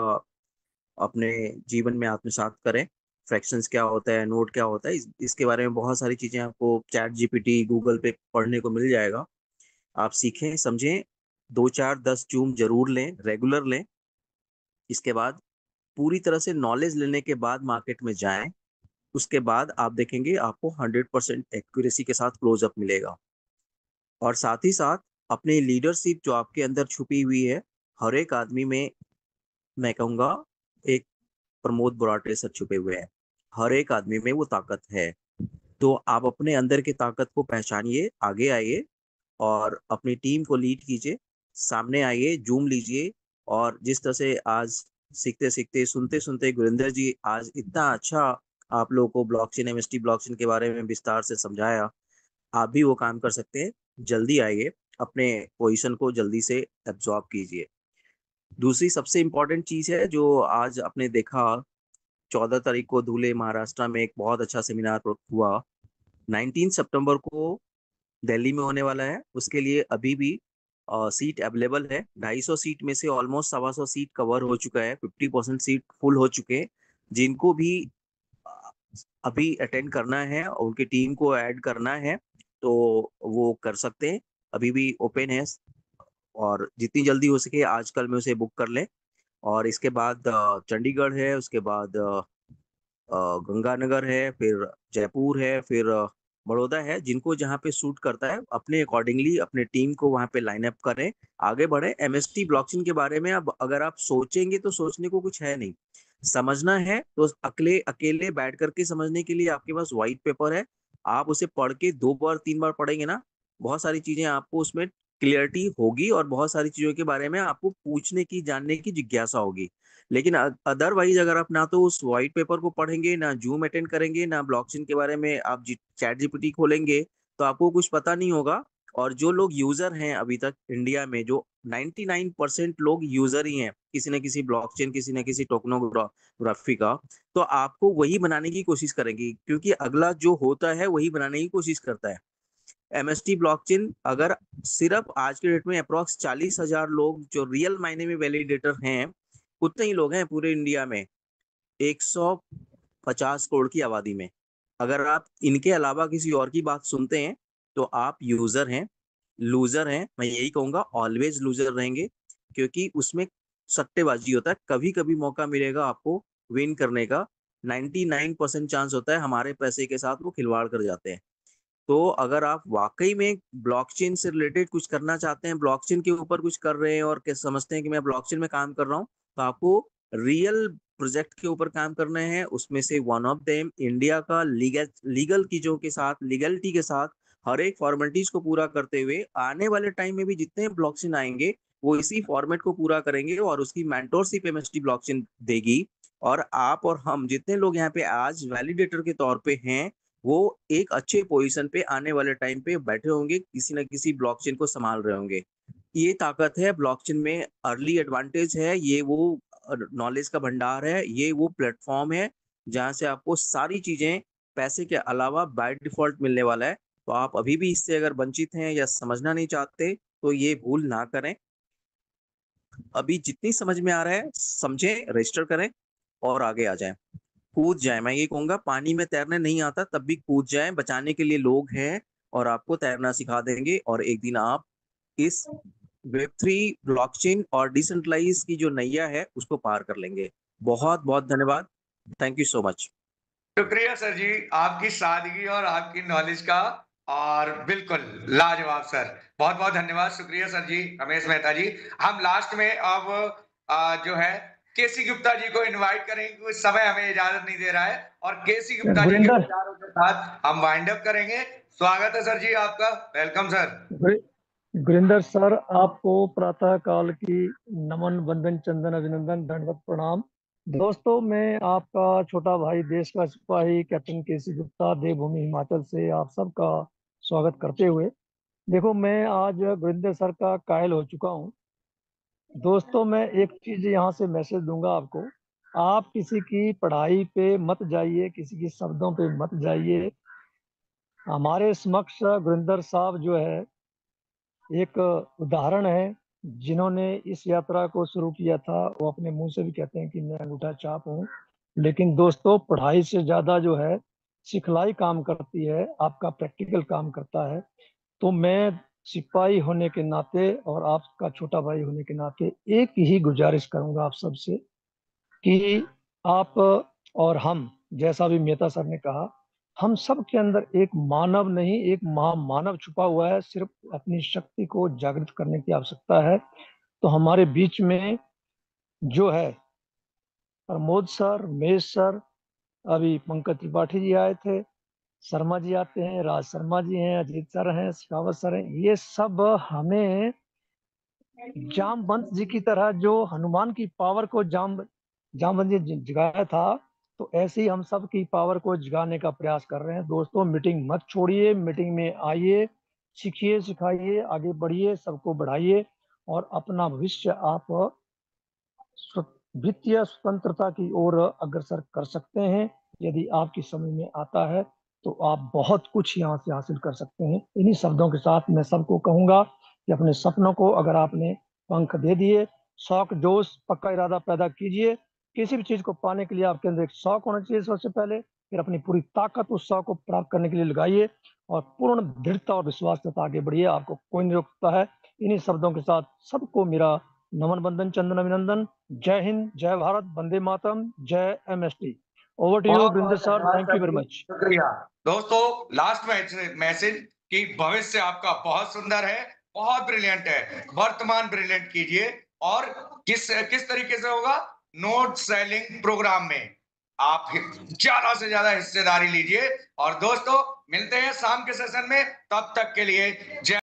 अपने जीवन में आत्मसात करें। फ्रैक्शंस क्या होता है, नोट क्या होता है, इसके बारे में बहुत सारी चीजें आपको चैट जीपीटी गूगल पे पढ़ने को मिल जाएगा। आप सीखें, समझें, 2 4 10 जूम जरूर लें, रेगुलर लें। इसके बाद पूरी तरह से नॉलेज लेने के बाद मार्केट में जाएं। उसके बाद आप देखेंगे आपको 100% एक्यूरेसी के साथ क्लोजअप मिलेगा। और साथ ही साथ अपनी लीडरशिप जो आपके अंदर छुपी हुई है, हर एक आदमी में, मैं कहूँगा, एक प्रमोद बोराटे सर छुपे हुए हैं। हर एक आदमी में वो ताकत है। तो आप अपने अंदर की ताकत को पहचानिए, आगे आइए और अपनी टीम को लीड कीजिए, सामने आइए, जूम लीजिए। और जिस तरह से आज सीखते सीखते, सुनते सुनते गुरिंदर जी आज इतना अच्छा आप लोगों को ब्लॉकचेन, एमएसटी ब्लॉकचेन के बारे में विस्तार से समझाया, आप भी वो काम कर सकते हैं। जल्दी आइए, अपने पोजीशन को जल्दी से एब्जॉर्ब कीजिए। दूसरी सबसे इम्पोर्टेंट चीज है जो आज आपने देखा, 14 तारीख को धुले महाराष्ट्र में एक बहुत अच्छा सेमिनार हुआ। 19 सितंबर को दिल्ली में होने वाला है। उसके लिए अभी भी सीट अवेलेबल है। 250 सीट में से ऑलमोस्ट 125 सीट कवर हो चुका है, 50% सीट फुल हो चुके हैं। जिनको भी अ, अभी अटेंड करना है और उनकी टीम को ऐड करना है तो वो कर सकते हैं, अभी भी ओपन है। और जितनी जल्दी हो सके आज कल में उसे बुक कर लें। और इसके बाद चंडीगढ़ है, उसके बाद गंगानगर है, फिर जयपुर है, फिर बड़ौदा है। जिनको जहाँ पे सूट करता है अपने अकॉर्डिंगली अपने टीम को वहाँ पे लाइन अप करें, आगे बढ़े। एमएसटी ब्लॉकचेन के बारे में अब अगर आप सोचेंगे तो सोचने को कुछ है नहीं, समझना है तो अकेले अकेले बैठ करके समझने के लिए आपके पास व्हाइट पेपर है। आप उसे पढ़ के 2 बार 3 बार पढ़ेंगे ना, बहुत सारी चीजें आपको उसमें क्लियरिटी होगी और बहुत सारी चीजों के बारे में आपको पूछने की, जानने की जिज्ञासा होगी। लेकिन अदरवाइज अगर आप ना तो उस व्हाइट पेपर को पढ़ेंगे, ना जूम अटेंड करेंगे, ना ब्लॉकचेन के बारे में आप चैट जीपीटी खोलेंगे, तो आपको कुछ पता नहीं होगा। और जो लोग यूजर हैं अभी तक इंडिया में, जो 99% लोग यूजर ही हैं किसी न किसी ब्लॉकचेन, किसी न किसी टोकनोग्राफी का, तो आपको वही बनाने की कोशिश करेंगे, क्योंकि अगला जो होता है वही बनाने की कोशिश करता है। एमएसटी ब्लॉकचेन अगर सिर्फ आज के डेट में अप्रोक्स 40,000 लोग जो रियल मायने में वैलिडेटर हैं, उतने ही लोग हैं पूरे इंडिया में 150 करोड़ की आबादी में। अगर आप इनके अलावा किसी और की बात सुनते हैं तो आप यूजर हैं, लूजर हैं। मैं यही कहूंगा, ऑलवेज लूजर रहेंगे, क्योंकि उसमें सट्टेबाजी होता है। कभी कभी मौका मिलेगा आपको विन करने का, 99% चांस होता है हमारे पैसे के साथ वो खिलवाड़ कर जाते हैं। तो अगर आप वाकई में ब्लॉकचेन से रिलेटेड कुछ करना चाहते हैं, ब्लॉकचेन के ऊपर कुछ कर रहे हैं और समझते हैं कि मैं ब्लॉकचेन में काम कर रहा हूँ, तो आपको रियल प्रोजेक्ट के ऊपर काम करना है। उसमें से वन ऑफ देम इंडिया का लीगल चीजों के साथ, लीगलिटी के साथ, हर एक फॉर्मेलिटीज को पूरा करते हुए आने वाले टाइम में भी जितने ब्लॉकचेन आएंगे वो इसी फॉर्मेट को पूरा करेंगे और उसकी मेंटोरशिप एमएसटी ब्लॉकचेन देगी। और आप और हम जितने लोग यहाँ पे आज वैलिडेटर के तौर पे हैं, वो एक अच्छे पोजीशन पे आने वाले टाइम पे बैठे होंगे, किसी न किसी ब्लॉकचेन को संभाल रहे होंगे। ये ताकत है ब्लॉकचेन में, अर्ली एडवांटेज है ये। वो नॉलेज का भंडार है, ये वो प्लेटफॉर्म है जहाँ से आपको सारी चीजें पैसे के अलावा बाय डिफॉल्ट मिलने वाला है। तो आप अभी भी इससे अगर वंचित हैं या समझना नहीं चाहते तो ये भूल ना करें। अभी जितनी समझ में आ रहा है समझें, रजिस्टर करें और आगे आ जाएं, कूद जाएं। मैं ये कहूंगा पानी में तैरने नहीं आता तब भी कूद जाएं, बचाने के लिए लोग हैं और आपको तैरना सिखा देंगे और एक दिन आप इस वेब3 ब्लॉकचेन और डिसेंट्रलाइज की जो नैया है उसको पार कर लेंगे। बहुत बहुत धन्यवाद। Thank you so much. शुक्रिया सर जी, आपकी सादगी और आपकी नॉलेज का, और बिल्कुल लाजवाब सर। बहुत बहुत धन्यवाद, शुक्रिया सर जी, रमेश मेहता जी। हम लास्ट में अब जो है केसी गुप्ता जी को इनवाइट करेंगे, कुछ समय हमें इजाजत नहीं दे रहा है, और केसी गुप्ता जी के गुरिंदर विचारों के साथ हम वाइंड अप करेंगे। स्वागत है सर जी आपका, वेलकम सर। गुरिंदर सर, आपको प्रातः काल की नमन, वंदन, चंदन, अभिनंदन, दंडवत प्रणाम। दोस्तों, मैं आपका छोटा भाई, देश का सिपाही कैप्टन केसी गुप्ता, देवभूमि हिमाचल से आप सबका स्वागत करते हुए, देखो मैं आज गुरिंदर सर का कायल हो चुका हूँ। दोस्तों, मैं एक चीज यहाँ से मैसेज दूंगा आपको, आप किसी की पढ़ाई पे मत जाइए, किसी की शब्दों पे मत जाइए। हमारे समक्ष गुरिंदर साहब जो है एक उदाहरण है, जिन्होंने इस यात्रा को शुरू किया था। वो अपने मुंह से भी कहते हैं कि मैं अंगूठा छाप हूँ, लेकिन दोस्तों पढ़ाई से ज्यादा जो है सिखलाई काम करती है, आपका प्रैक्टिकल काम करता है। तो मैं सिपाही होने के नाते और आपका छोटा भाई होने के नाते एक ही गुजारिश करूंगा आप सबसे कि आप और हम, जैसा भी मेहता सर ने कहा, हम सब के अंदर एक मानव नहीं, एक महामानव छुपा हुआ है। सिर्फ अपनी शक्ति को जागृत करने की आवश्यकता है। तो हमारे बीच में जो है प्रमोद सर, महेश सर, अभी पंकज त्रिपाठी जी आए थे, शर्मा जी आते हैं, राज शर्मा जी हैं, अजीत सर हैं, शेखावत सर हैं, ये सब हमें जामवंत जी की तरह, जो हनुमान की पावर को जामवंत जी जगाया था, तो ऐसे ही हम सब की पावर को जगाने का प्रयास कर रहे हैं। दोस्तों, मीटिंग मत छोड़िए, मीटिंग में आइए, सीखिए, सिखाइए, आगे बढ़िए, सबको बढ़ाइए और अपना भविष्य आप वित्तीय स्वतंत्रता की ओर अग्रसर कर सकते हैं। यदि आपकी समझ में आता है तो आप बहुत कुछ यहाँ से हासिल कर सकते हैं। इन्हीं शब्दों के साथ मैं सबको कहूंगा कि अपने सपनों को अगर आपने पंख दे दिए, शौक, जोश, पक्का इरादा पैदा कीजिए। किसी भी चीज को पाने के लिए आपके अंदर एक शौक होना चाहिए सबसे पहले, फिर अपनी पूरी ताकत उस शौक को प्राप्त करने के लिए लगाइए और पूर्ण दृढ़ता और विश्वास के साथ आगे बढ़िए, आपको कोई नहीं रोक सकता है। इन्हीं शब्दों के साथ सबको मेरा नमन, वंदन, चंदन, अभिनंदन। जय हिंद, जय भारत, वंदे मातरम, जय एमएसटी। ओवर टू यू बहुत गुरिंदर बहुत सर, धन्यवाद thank sir you very ji, much. शुक्रिया। दोस्तों, लास्ट मैसेज कि भविष्य आपका बहुत सुंदर है, बहुत ब्रिलियंट है, वर्तमान ब्रिलियंट कीजिए। और किस किस तरीके से होगा? नोट सेलिंग प्रोग्राम में आप ज्यादा से ज्यादा हिस्सेदारी लीजिए। और दोस्तों, मिलते हैं शाम के सेशन में, तब तक के लिए जय